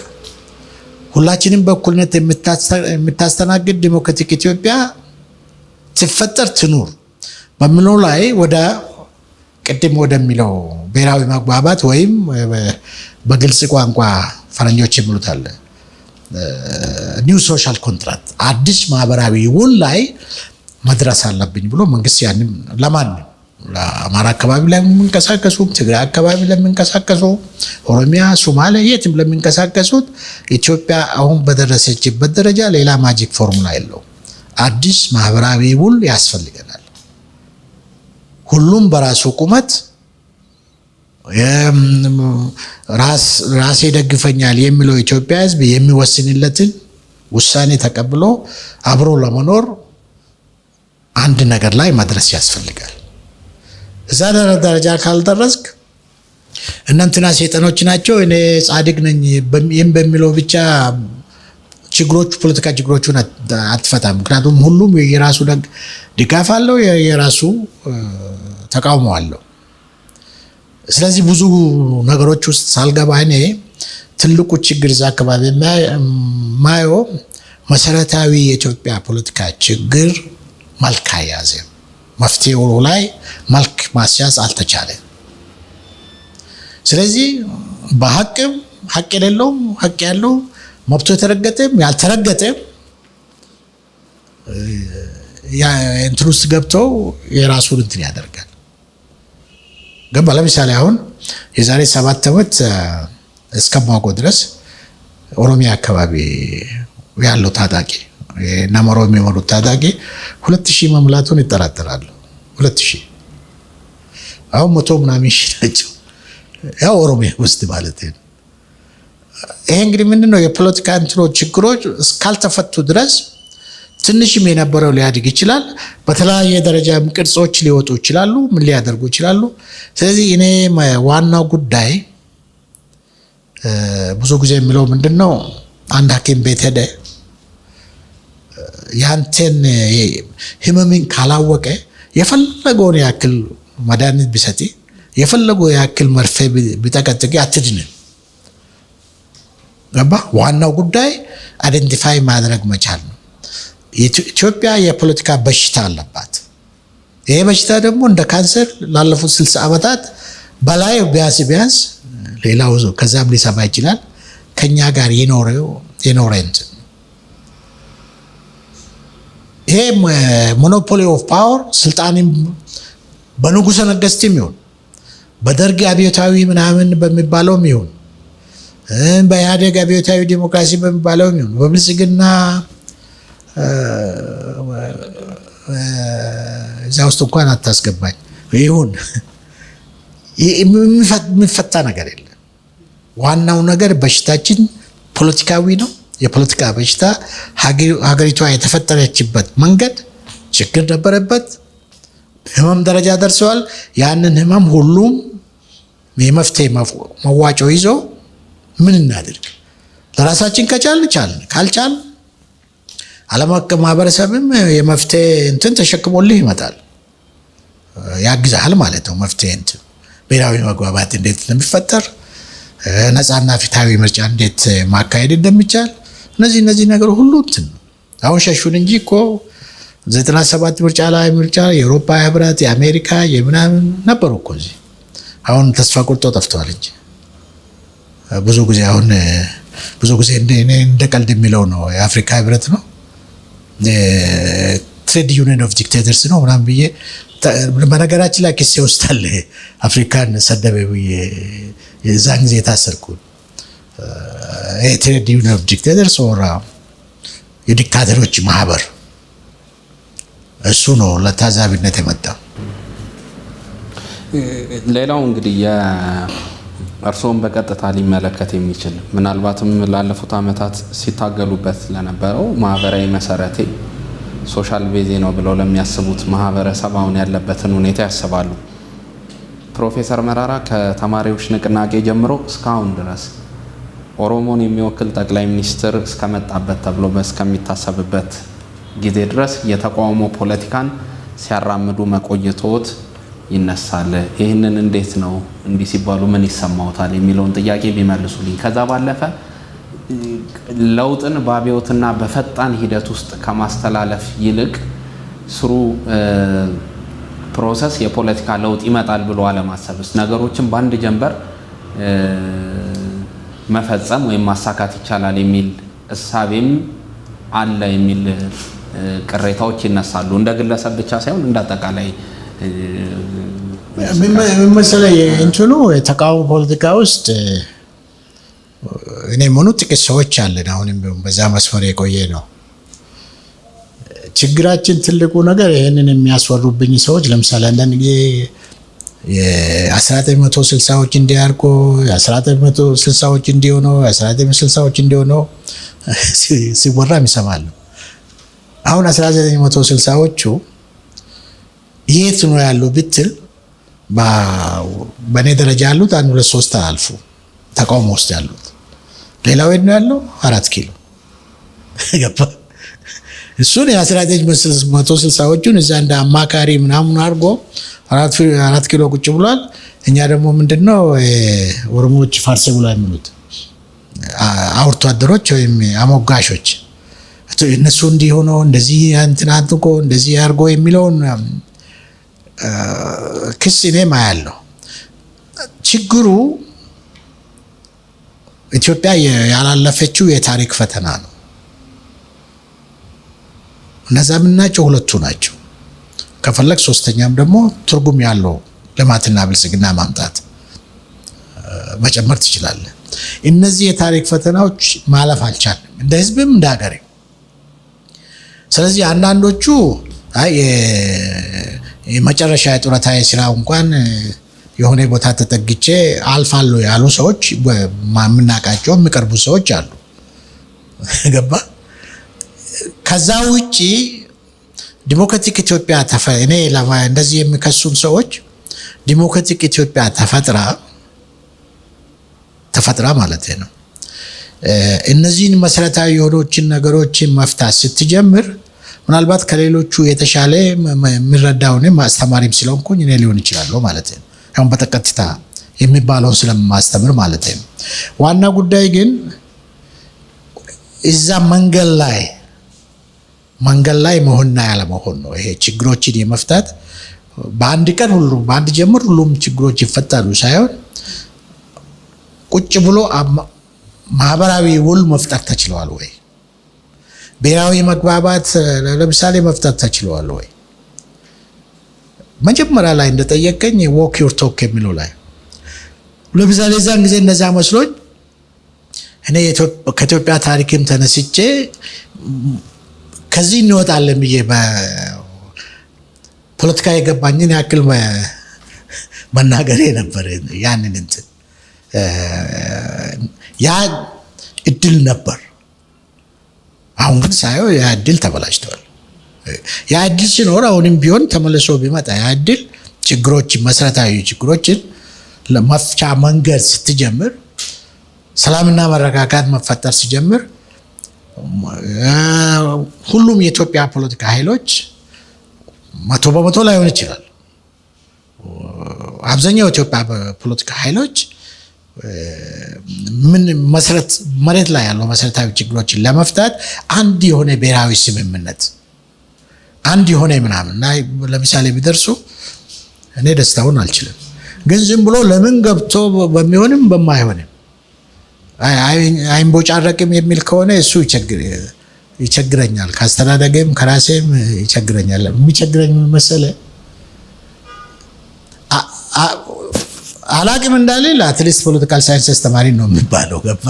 ሁላችንም በእኩልነት የምታስተናግድ ዲሞክራቲክ ኢትዮጵያ ትፈጠር ትኑር በሚለው ላይ ወደ ቅድም ወደሚለው ብሔራዊ መግባባት ወይም በግልጽ ቋንቋ ፈረንጆች የሚሉት አለ ኒው ሶሻል ኮንትራክት አዲስ ማህበራዊ ውል ላይ መድረስ አለብኝ ብሎ መንግስት ያንም ለማንም ለአማራ አካባቢ ላይ ለሚንቀሳቀሱ፣ ትግራይ አካባቢ ለሚንቀሳቀሱ፣ ኦሮሚያ፣ ሶማሌ የትም ለሚንቀሳቀሱት ኢትዮጵያ አሁን በደረሰችበት ደረጃ ሌላ ማጂክ ፎርሙላ የለው። አዲስ ማህበራዊ ውል ያስፈልገናል። ሁሉም በራሱ ቁመት ራሴ ደግፈኛል የሚለው ኢትዮጵያ ህዝብ የሚወስንለትን ውሳኔ ተቀብሎ አብሮ ለመኖር አንድ ነገር ላይ መድረስ ያስፈልጋል። እዛ ደረጃ ካልደረስክ እናንተና ሰይጣኖች ናቸው እኔ ጻድቅ ነኝ በሚለው ብቻ ችግሮቹ ፖለቲካ ችግሮቹን አትፈታም። ምክንያቱም ሁሉም የራሱ ድጋፍ አለው፣ የራሱ ተቃውሞ አለው። ስለዚህ ብዙ ነገሮች ውስጥ ሳልገባ እኔ ትልቁ ችግር እዛ አካባቢ ማየው መሰረታዊ የኢትዮጵያ ፖለቲካ ችግር መልክ አልያዘም። መፍትሄው ላይ መልክ ማስያዝ አልተቻለም። ስለዚህ በሀቅም ሀቅ የሌለውም ሀቅ ያለው መብቶ የተረገጠም ያልተረገጠም እንትን ውስጥ ገብተው የራሱን እንትን ያደርጋል። ገባ። ለምሳሌ አሁን የዛሬ 7 ዓመት እስከማውቀው ድረስ ኦሮሚያ አካባቢ ያለው ታጣቂ ነመሮ የሚመሩት ታጣቂ 2000 መሙላቱን ይጠራጠራሉ። 2000 አሁን 100 ምናምን ሺህ ናቸው። ያው ኦሮሚያ ውስጥ ማለት ነው። ይሄ እንግዲህ ምንድነው የፖለቲካ እንትኖች ችግሮች እስካልተፈቱ ድረስ ትንሽም የነበረው ሊያድግ ይችላል። በተለያየ ደረጃ ቅርጾች ሊወጡ ይችላሉ፣ ምን ሊያደርጉ ይችላሉ። ስለዚህ እኔ ዋናው ጉዳይ ብዙ ጊዜ የሚለው ምንድነው አንድ ሐኪም ቤት ሄደ ያንተን ህመምን ካላወቀ የፈለገውን ያክል መድኃኒት ቢሰጥ የፈለገው ያክል መርፌ ቢጠቀጥቅ አትድንም። ገባ። ዋናው ጉዳይ አይደንቲፋይ ማድረግ መቻል ነው። ኢትዮጵያ የፖለቲካ በሽታ አለባት። ይሄ በሽታ ደግሞ እንደ ካንሰር ላለፉት 60 ዓመታት በላይ ቢያንስ ሌላው ከዛም ሊሰማ ይችላል ከኛ ጋር የኖረንት ይሄ ሞኖፖሊ ኦፍ ፓወር ስልጣንም በንጉሠ ነገሥትም ይሁን በደርግ አብዮታዊ ምናምን በሚባለውም ይሁን በኢህአዴግ አብዮታዊ ዲሞክራሲ በሚባለውም ይሁን በብልጽግና እዛ ውስጥ እንኳን አታስገባኝ ይሁን የሚፈታ ነገር የለም። ዋናው ነገር በሽታችን ፖለቲካዊ ነው። የፖለቲካ በሽታ ሀገሪቷ የተፈጠረችበት መንገድ ችግር ነበረበት። ህመም ደረጃ ደርሰዋል። ያንን ህመም ሁሉም የመፍትሄ መዋጮ ይዞ ምን እናድርግ? ለራሳችን ከቻልን ካልቻል ዓለም አቀፍ ማህበረሰብም የመፍትሄ እንትን ተሸክሞልህ ይመጣል፣ ያግዛል ማለት ነው። መፍትሄ እንትን ብሔራዊ መግባባት እንዴት እንደሚፈጠር፣ ነፃና ፍትሃዊ ምርጫ እንዴት ማካሄድ እንደሚቻል እነዚህ ነገር ሁሉ እንትን አሁን ሸሹን እንጂ እኮ 97 ምርጫ የአውሮፓ ህብረት የአሜሪካ የምናምን ነበሩ እኮ እዚህ። አሁን ተስፋ ቆርጦ ጠፍተዋል እንጂ ብዙ ጊዜ እንደ ቀልድ የሚለው ነው የአፍሪካ ህብረት ነው ትሬድ ዩኒየን ኦፍ ዲክቴተርስ ነው ምናምን ብዬ በነገራችን ላይ ኪሴ ውስጥ አለ አፍሪካን ሰደበ ብዬ የዛን ጊዜ የታሰርኩ ትሬድ ዩኒየን ኦፍ ዲክቴተርስ ኦር የዲክታተሮች ማህበር እሱ ነው ለታዛቢነት የመጣው። ሌላው እንግዲህ እርስዎን በቀጥታ ሊመለከት የሚችል ምናልባትም ላለፉት ዓመታት ሲታገሉበት ለነበረው ማህበራዊ መሰረቴ ሶሻል ቤዜ ነው ብለው ለሚያስቡት ማህበረሰብ አሁን ያለበትን ሁኔታ ያስባሉ። ፕሮፌሰር መራራ ከተማሪዎች ንቅናቄ ጀምሮ እስካሁን ድረስ ኦሮሞን የሚወክል ጠቅላይ ሚኒስትር እስከመጣበት ተብሎ እስከሚታሰብበት ጊዜ ድረስ የተቃውሞ ፖለቲካን ሲያራምዱ መቆየቶት ይነሳል። ይህንን እንዴት ነው እንዲህ ሲባሉ ምን ይሰማዎታል የሚለውን ጥያቄ ቢመልሱልኝ። ከዛ ባለፈ ለውጥን በአብዮትና በፈጣን ሂደት ውስጥ ከማስተላለፍ ይልቅ ስሩ ፕሮሰስ የፖለቲካ ለውጥ ይመጣል ብሎ አለማሰብስ ነገሮችን በአንድ ጀንበር መፈጸም ወይም ማሳካት ይቻላል የሚል እሳቤም አለ የሚል ቅሬታዎች ይነሳሉ። እንደ ግለሰብ ብቻ ሳይሆን እንደ አጠቃላይ ምን መሰለህ እንትኑ የተቃውሞ ፖለቲካ ውስጥ እኔ ምኑ ጥቂት ሰዎች አለን አሁንም በዛ መስመር የቆየ ነው። ችግራችን ትልቁ ነገር ይሄንን የሚያስወሩብኝ ሰዎች ለምሳሌ አንዳንድ ጊዜ የ1960ዎች እንዲያርጎ የ1960ዎች እንዲሆነው የ1960ዎች እንዲሆነው ሲወራ ይሰማል። አሁን 1960ዎቹ የት ነው ያለው ብትል በኔ ደረጃ ያሉት 1 2 3 አልፉ ተቃውሞ ውስጥ ያሉት ሌላው ነው ያለው 4 ኪሎ ገባ። እሱን የ1960ዎቹን እዛ እንደ አማካሪ ምናምን አድርጎ 4 ኪሎ ቁጭ ብሏል። እኛ ደግሞ ምንድነው ኦሮሞዎች ፋርሴ ብሎ የሚሉት አውርቶ አደሮች ወይም አሞጋሾች እነሱ እንዲሆነው እንደዚህ እንትን አድርጎ እንደዚህ አድርጎ የሚለውን ክስ እኔም አያለሁ። ችግሩ ኢትዮጵያ ያላለፈችው የታሪክ ፈተና ነው። እነዛ ምናቸው ሁለቱ ናቸው። ከፈለግ ሶስተኛም ደግሞ ትርጉም ያለው ልማትና ብልጽግና ማምጣት መጨመር ትችላለህ። እነዚህ የታሪክ ፈተናዎች ማለፍ አልቻልንም እንደ ህዝብም እንደ ሀገር። ስለዚህ አንዳንዶቹ የመጨረሻ የጡረታ ስራ እንኳን የሆነ ቦታ ተጠግቼ አልፋለሁ ያሉ ሰዎች የምናውቃቸው የሚቀርቡ ሰዎች አሉ ገባ። ከዛ ውጪ ዲሞክራቲክ ኢትዮጵያ እኔ እንደዚህ የሚከሱን ሰዎች ዲሞክራቲክ ኢትዮጵያ ተፈጥራ ማለት ነው። እነዚህን መሰረታዊ የሆኑችን ነገሮችን መፍታት ስትጀምር ምናልባት ከሌሎቹ የተሻለ የሚረዳውን ማስተማሪም ስለሆንኩኝ እኔ ሊሆን ይችላል ማለት ነው። አሁን በተቀጥታ የሚባለውን ስለማስተምር ማለት ነው። ዋና ጉዳይ ግን እዛ መንገድ ላይ መሆንና ያለ መሆን ነው። ይሄ ችግሮችን የመፍታት በአንድ ቀን በአንድ ጀምር ሁሉም ችግሮች ይፈታሉ ሳይሆን ቁጭ ብሎ ማህበራዊ ውል መፍጠር ተችሏል ወይ? ብሔራዊ መግባባት ለምሳሌ መፍጠር ተችሏል ወይ? መጀመሪያ ላይ እንደጠየቀኝ ዎክ ዩር ቶክ የሚለው ላይ ለምሳሌ እዛን ጊዜ እነዛ መስሎኝ እኔ ከኢትዮጵያ ታሪክም ተነስቼ ከዚህ እንወጣለን ብዬ በፖለቲካ የገባኝን ያክል መናገሬ ነበር። ያንን እንትን ያ እድል ነበር። አሁን ግን ሳየው ያ እድል ተበላሽቷል። ያ እድል ሲኖር አሁንም ቢሆን ተመልሶ ቢመጣ ያ እድል መሰረታዊ ችግሮችን ለመፍቻ መንገድ ስትጀምር፣ ሰላምና መረጋጋት መፈጠር ሲጀምር ሁሉም የኢትዮጵያ ፖለቲካ ኃይሎች 100% ላይሆን ይችላል። አብዛኛው የኢትዮጵያ ፖለቲካ ኃይሎች መሬት ላይ ያለው መሰረታዊ ችግሮችን ለመፍታት አንድ የሆነ ብሔራዊ ስምምነት አንድ የሆነ ምናምን እና ለምሳሌ ቢደርሱ እኔ ደስታውን አልችልም። ግን ዝም ብሎ ለምን ገብቶ በሚሆንም በማይሆንም አይንቦጫረቅም የሚል ከሆነ እሱ ይቸግረኛል። ካስተዳደገም ከራሴም ይቸግረኛል። የሚቸግረኝ መሰለህ አላቅም እንዳልል አትሊስት ፖለቲካል ሳይንስ ተማሪ ነው የሚባለው ገባ።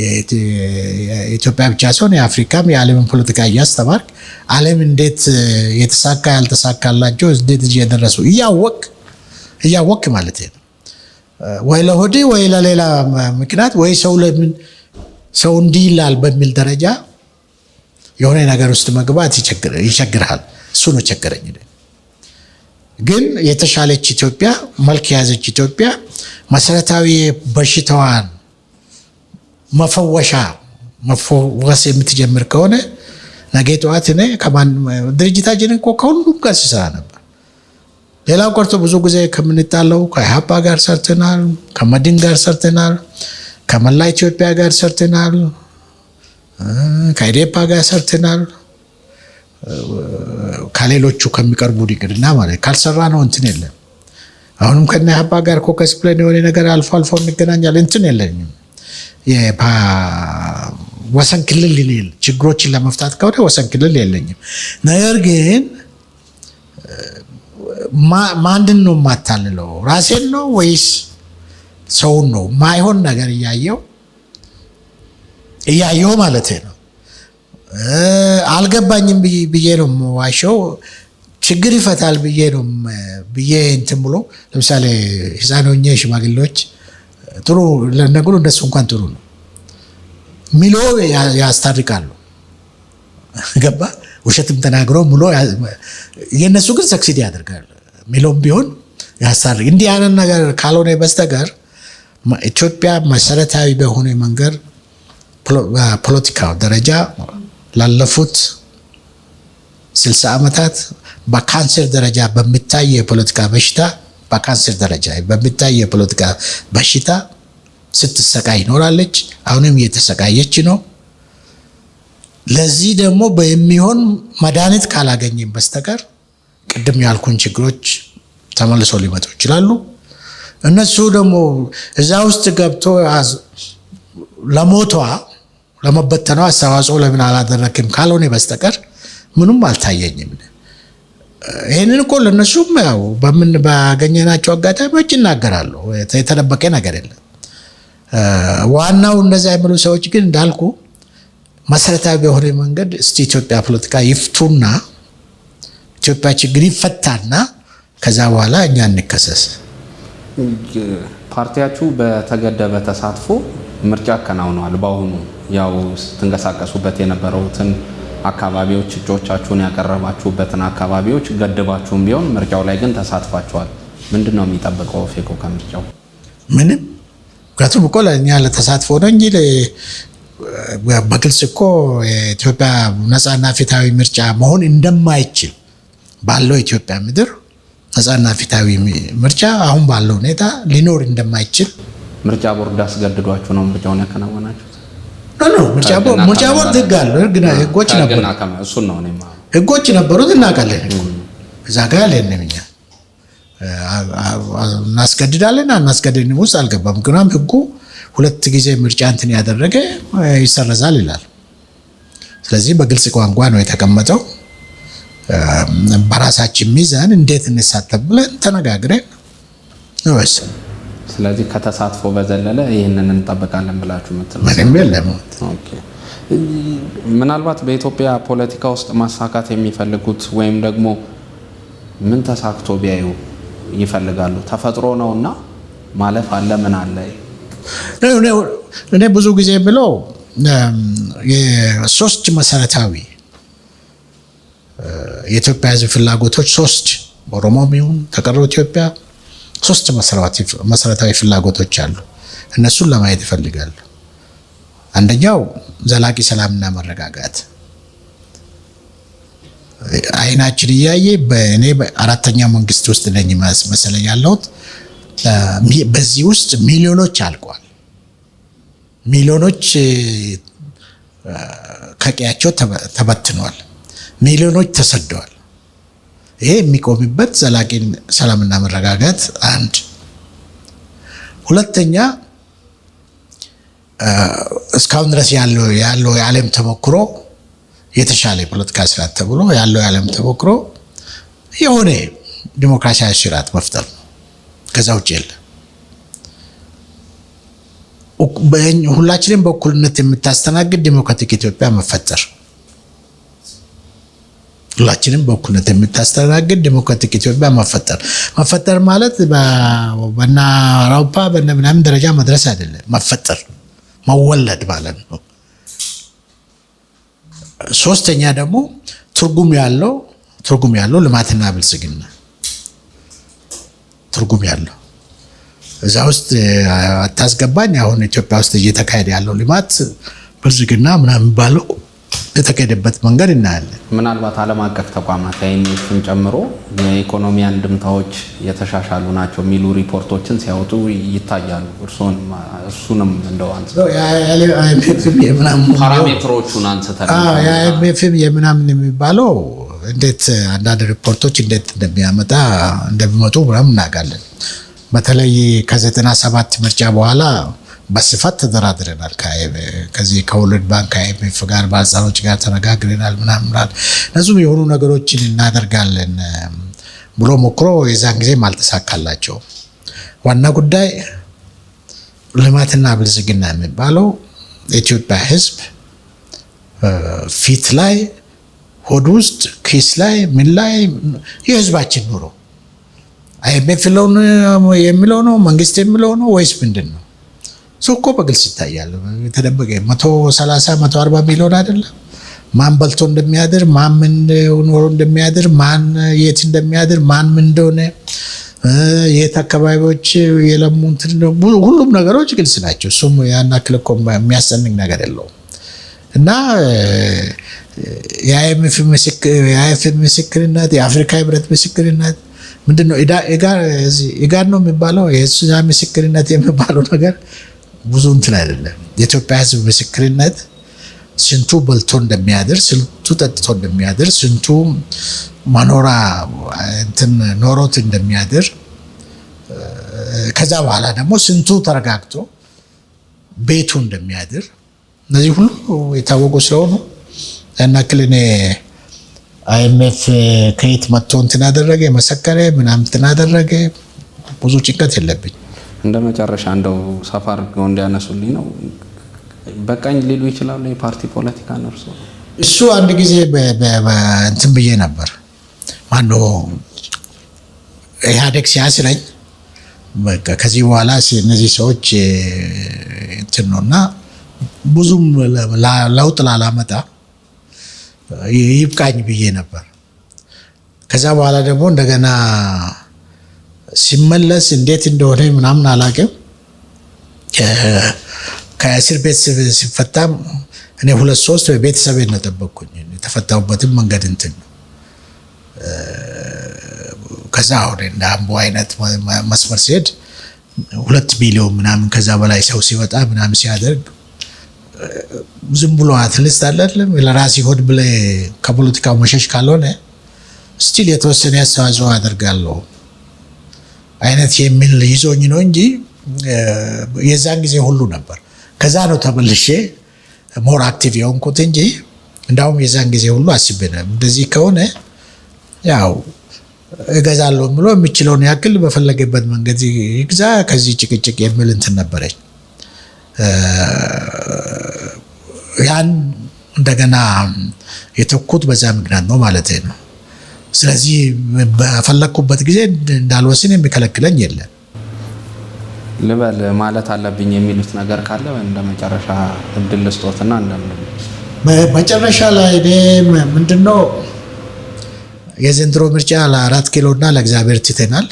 የኢትዮጵያ ብቻ ሳይሆን የአፍሪካም የዓለምን ፖለቲካ እያስተማርክ ዓለም እንዴት የተሳካ ያልተሳካላቸው እንዴት እየደረሱ እያወቅ ማለት ነው። ወይ ለሆድ ወይ ለሌላ ምክንያት ወይ ሰው እንዲህ ይላል በሚል ደረጃ የሆነ ነገር ውስጥ መግባት ይቸግርሃል። እሱ ነው ቸገረኝ። ግን የተሻለች ኢትዮጵያ መልክ የያዘች ኢትዮጵያ መሰረታዊ በሽታዋን መፈወስ የምትጀምር ከሆነ ነገ ጠዋት እኔ ድርጅታችን እኮ ከሁሉም ጋር ሲሰራ ነበር። ሌላው ቀርቶ ብዙ ጊዜ ከምንጣለው ከኢህአፓ ጋር ሰርተናል፣ ከመድን ጋር ሰርተናል፣ ከመላ ኢትዮጵያ ጋር ሰርተናል፣ ከኢዴፓ ጋር ሰርተናል። ከሌሎቹ ከሚቀርቡ ይቅርና ማለት ካልሰራ ነው እንትን የለም። አሁንም ከነ ኢህአፓ ጋር ኮከስ ብለን የሆነ ነገር አልፎ እንገናኛለን። እንትን የለኝም። ወሰን ክልል ችግሮችን ለመፍታት ከሆነ ወሰን ክልል የለኝም። ነገር ግን ማንድን ነው የማታልለው? ራሴን ነው ወይስ ሰውን ነው? ማይሆን ነገር እያየው ማለት ነው። አልገባኝም ብዬ ነው ዋሸው። ችግር ይፈታል ብዬ እንትን ብሎ ለምሳሌ ህፃን ሆኜ ሽማግሌዎች ጥሩ ለነገሩ እንደሱ እንኳን ጥሩ ነው ሚሎ ያስታርቃሉ። ገባ ውሸትም ተናግሮ ሙሉ የነሱ ግን ሰክሲድ ያደርጋል። ሚሎም ቢሆን ያስታርቅ። እንዲህ አይነት ነገር ካልሆነ በስተቀር ኢትዮጵያ መሰረታዊ በሆነ መንገድ ፖለቲካው ደረጃ ላለፉት 60 ዓመታት በካንሰር ደረጃ በሚታይ የፖለቲካ በሽታ ስትሰቃይ ይኖራለች። አሁንም እየተሰቃየች ነው። ለዚህ ደግሞ በሚሆን መድኃኒት ካላገኘም በስተቀር ቅድም ያልኩን ችግሮች ተመልሶ ሊመጡ ይችላሉ። እነሱ ደግሞ እዛ ውስጥ ገብቶ ለመበተኗ አስተዋጽኦ ለምን አላደረክም ካልሆነ በስተቀር ምንም አልታየኝም። ይህንን እኮ ለእነሱም ያው ባገኘናቸው አጋጣሚዎች ይናገራሉ። የተደበቀ ነገር የለም። ዋናው እነዚያ የሚሉ ሰዎች ግን እንዳልኩ መሰረታዊ በሆነ መንገድ እስቲ ኢትዮጵያ ፖለቲካ ይፍቱና ኢትዮጵያ ችግር ይፈታና ከዛ በኋላ እኛ እንከሰስ። ፓርቲያችሁ በተገደበ ተሳትፎ ምርጫ አከናውነዋል። በአሁኑ ያው ስትንቀሳቀሱበት የነበረውትን አካባቢዎች እጩዎቻችሁን ያቀረባችሁበትን አካባቢዎች ገድባችሁም ቢሆን ምርጫው ላይ ግን ተሳትፋችኋል። ምንድን ነው የሚጠብቀው ፌኮ ከምርጫው? ምንም ምክንያቱም እኮ ለእኛ ለተሳትፎ ነው እንጂ በግልጽ እኮ የኢትዮጵያ ነፃና ፊታዊ ምርጫ መሆን እንደማይችል ባለው ኢትዮጵያ ምድር ነፃና ፊታዊ ምርጫ አሁን ባለው ሁኔታ ሊኖር እንደማይችል ምርጫ ቦርድ አስገድዷችሁ ነው ምርጫውን ያከናወናችሁት? ምርጫ ቦርድ ህግ አለው። ህጎች ነበሩት እናውቃለን። እዛ ጋር ያለን እኛ እናስገድዳለን አናስገድድንም ውስጥ አልገባም። ምክንያቱም ህጉ 2 ጊዜ ምርጫ እንትን ያደረገ ይሰረዛል ይላል። ስለዚህ በግልጽ ቋንቋ ነው የተቀመጠው። በራሳችን ሚዛን እንዴት እንሳተፍ ብለን ተነጋግረን ነው። ስለዚህ ከተሳትፎ በዘለለ ይህንን እንጠብቃለን ብላችሁ ምትለው ምንም የለም። ምናልባት በኢትዮጵያ ፖለቲካ ውስጥ ማሳካት የሚፈልጉት ወይም ደግሞ ምን ተሳክቶ ቢያዩ ይፈልጋሉ? ተፈጥሮ ነውና ማለፍ አለ ምን አለ? እኔ ብዙ ጊዜ ብለው የሶስት መሰረታዊ የኢትዮጵያ ሕዝብ ፍላጎቶች ኦሮሞም ይሁን ተቀረው ኢትዮጵያ 3 መሰረታዊ ፍላጎቶች አሉ። እነሱን ለማየት ይፈልጋሉ። አንደኛው ዘላቂ ሰላምና መረጋጋት። አይናችን እያየ በእኔ በአራተኛው መንግስት ውስጥ ነኝ መሰለኝ ያለሁት። በዚህ ውስጥ ሚሊዮኖች አልቋል። ሚሊዮኖች ከቀያቸው ተበትነዋል። ሚሊዮኖች ተሰደዋል። ይሄ የሚቆምበት ዘላቂ ሰላምና መረጋጋት አንድ። ሁለተኛ እስካሁን ድረስ ያለው የዓለም ተሞክሮ የተሻለ የፖለቲካ ስርዓት ተብሎ ያለው የዓለም ተሞክሮ የሆነ ዲሞክራሲያዊ ስርዓት መፍጠር ነው። ከዛ ውጭ የለም። ሁላችንም በእኩልነት የምታስተናግድ ዲሞክራቲክ ኢትዮጵያ መፈጠር። ሁላችንም በእኩልነት የምታስተናግድ ዲሞክራቲክ ኢትዮጵያ መፈጠር ማለት በና አውሮፓ በእነምናምን ደረጃ መድረስ አይደለም። መፈጠር መወለድ ማለት ነው። ሶስተኛ ደግሞ ትርጉም ያለው ልማትና ብልጽግና ትርጉም ያለው እዛ ውስጥ አታስገባኝ። አሁን ኢትዮጵያ ውስጥ እየተካሄደ ያለው ልማት ብልጽግና ምናምን ባለው የተካሄደበት መንገድ እናያለን። ምናልባት ዓለም አቀፍ ተቋማት አይነቱን ጨምሮ የኢኮኖሚ አንድምታዎች የተሻሻሉ ናቸው የሚሉ ሪፖርቶችን ሲያወጡ ይታያሉ። እሱንም እንደው ፓራሜትሮቹን አንስተን የአይኤምኤፍም የምናምን የሚባለው እንዴት አንዳንድ ሪፖርቶች እንዴት እንደሚመጡ ምናምን እናውቃለን። በተለይ ከ97 ምርጫ በኋላ በስፋት ተደራድረናል። ከዚህ ከወርልድ ባንክ ከአይኤምኤፍ ጋር ባለስልጣኖች ጋር ተነጋግረናል ምናምን እነዚህም የሆኑ ነገሮችን እናደርጋለን ብሎ ሞክሮ የዛን ጊዜም አልተሳካላቸው። ዋና ጉዳይ ልማትና ብልጽግና የሚባለው የኢትዮጵያ ሕዝብ ፊት ላይ ሆድ ውስጥ ኪስ ላይ ምን ላይ የህዝባችን ኑሮ IMF የሚለው ነው መንግስት የሚለው ነው ወይስ ምንድን ነው? ሰው እኮ በግልጽ ይታያል። የተደበቀ 130 140 ሚሊዮን አይደለም። ማን በልቶ እንደሚያድር ማን ምን ኖሮ እንደሚያድር ማን የት እንደሚያድር ማን ምን እንደሆነ የት አካባቢዎች የለሙ ሁሉም ነገሮች ግልጽ ናቸው። እሱም ያን ያክል እኮ የሚያስጨንቅ ነገር የለውም። እና የአይኤምኤፍ ምስክርነት የአፍሪካ ህብረት ምስክርነት ምንድነው ኢጋድ ነው የሚባለው የሱዳን ምስክርነት የሚባለው ነገር ብዙ እንትን አይደለም። የኢትዮጵያ ህዝብ ምስክርነት ስንቱ በልቶ እንደሚያድር ስንቱ ጠጥቶ እንደሚያድር ስንቱ ማኖራ እንትን ኖሮት እንደሚያድር ከዛ በኋላ ደግሞ ስንቱ ተረጋግቶ ቤቱ እንደሚያድር እነዚህ ሁሉ የታወቁ ስለሆኑ ያናክል እኔ IMF ከየት መጥቶ እንትን አደረገ መሰከረ ምናምን እንትን አደረገ ብዙ ጭንቀት የለብኝ። እንደ መጨረሻ እንደው ሰፋ አድርገው እንዲያነሱልኝ ነው። በቃኝ ሊሉ ይችላሉ የፓርቲ ፖለቲካ ነው። እሱ አንድ ጊዜ እንትን ብዬ ነበር ማነው ኢህአዴግ ሲያስረኝ በቃ ከዚህ በኋላ እነዚህ ሰዎች እንትን ነውና ብዙም ለውጥ ላላመጣ ይብቃኝ ብዬ ነበር። ከዛ በኋላ ደግሞ እንደገና ሲመለስ እንዴት እንደሆነ ምናምን አላውቅም። ከእስር ቤት ሲፈታም እኔ 2-3 ቤተሰቤን ነው ጠበቅኩኝ። የተፈታሁበትም መንገድ እንትን ነው። ከዛ አሁን እንደ አምቦ አይነት መስመር ሲሄድ 2 ሚሊዮን ምናምን ከዛ በላይ ሰው ሲወጣ ምናምን ሲያደርግ ዝም ብሎ አትሊስት አይደለም ለራሲ ሆድ ብለ ከፖለቲካው መሸሽ ካልሆነ ስቲል የተወሰነ አስተዋጽኦ አደርጋለሁ አይነት የሚል ይዞኝ ነው እንጂ የዛን ጊዜ ሁሉ ነበር። ከዛ ነው ተመልሼ ሞር አክቲቭ የሆንኩት እንጂ እንዳውም የዛን ጊዜ ሁሉ አስቤ ነበር እንደዚህ ከሆነ ያው እገዛለሁ ብሎ የሚችለውን ያክል በፈለገበት መንገድ ይግዛ ከዚህ ጭቅጭቅ የሚል እንትን ነበረኝ። ያን እንደገና የተኩት በዛ ምክንያት ነው ማለት ነው። ስለዚህ በፈለኩበት ጊዜ እንዳልወስን የሚከለክለኝ የለም ልበል ማለት አለብኝ የሚሉት ነገር ካለ እንደመጨረሻ እድል ልስጦትና እንደምን መጨረሻ ላይ እኔ ምንድነው የዘንድሮ ምርጫ ለ4 ኪሎና ለእግዚአብሔር ትተናል።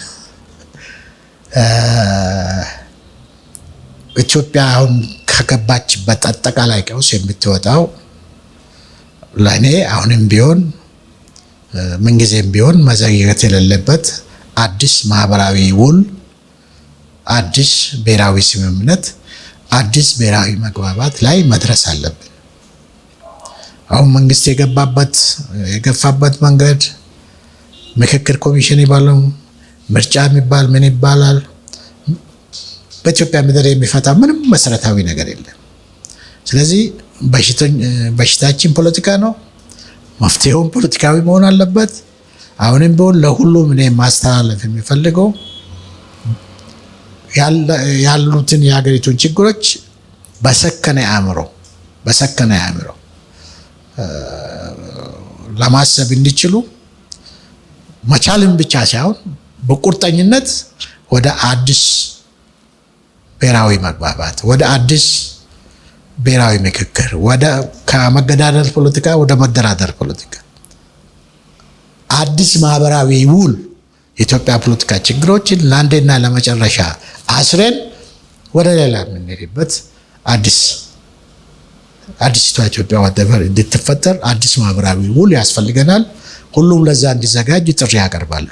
ኢትዮጵያ አሁን ከገባችበት አጠቃላይ ቀውስ የምትወጣው ለእኔ አሁንም ቢሆን ምንጊዜም ቢሆን መዘግየት የሌለበት አዲስ ማህበራዊ ውል፣ አዲስ ብሔራዊ ስምምነት፣ አዲስ ብሔራዊ መግባባት ላይ መድረስ አለብን። አሁን መንግስት የገፋበት መንገድ ምክክር ኮሚሽን ይባላል ምርጫ የሚባል ምን ይባላል በኢትዮጵያ ምድር የሚፈታ ምንም መሰረታዊ ነገር የለም። ስለዚህ በሽታችን ፖለቲካ ነው፣ መፍትሄውን ፖለቲካዊ መሆን አለበት። አሁንም ቢሆን ለሁሉም እኔ ማስተላለፍ የሚፈልገው ያሉትን የሀገሪቱን ችግሮች በሰከነ አእምሮ ለማሰብ እንዲችሉ መቻልን ብቻ ሳይሆን በቁርጠኝነት ወደ አዲስ ብሔራዊ መግባባት፣ ወደ አዲስ ብሔራዊ ምክክር፣ ወደ ከመገዳደር ፖለቲካ ወደ መደራደር ፖለቲካ፣ አዲስ ማህበራዊ ውል የኢትዮጵያ ፖለቲካ ችግሮችን ለአንዴና ለመጨረሻ አስረን ወደ ሌላ የምንሄድበት አዲስቷ ኢትዮጵያ እንድትፈጠር አዲስ ማህበራዊ ውል ያስፈልገናል። ሁሉም ለዛ እንዲዘጋጅ ጥሪ ያቀርባሉ።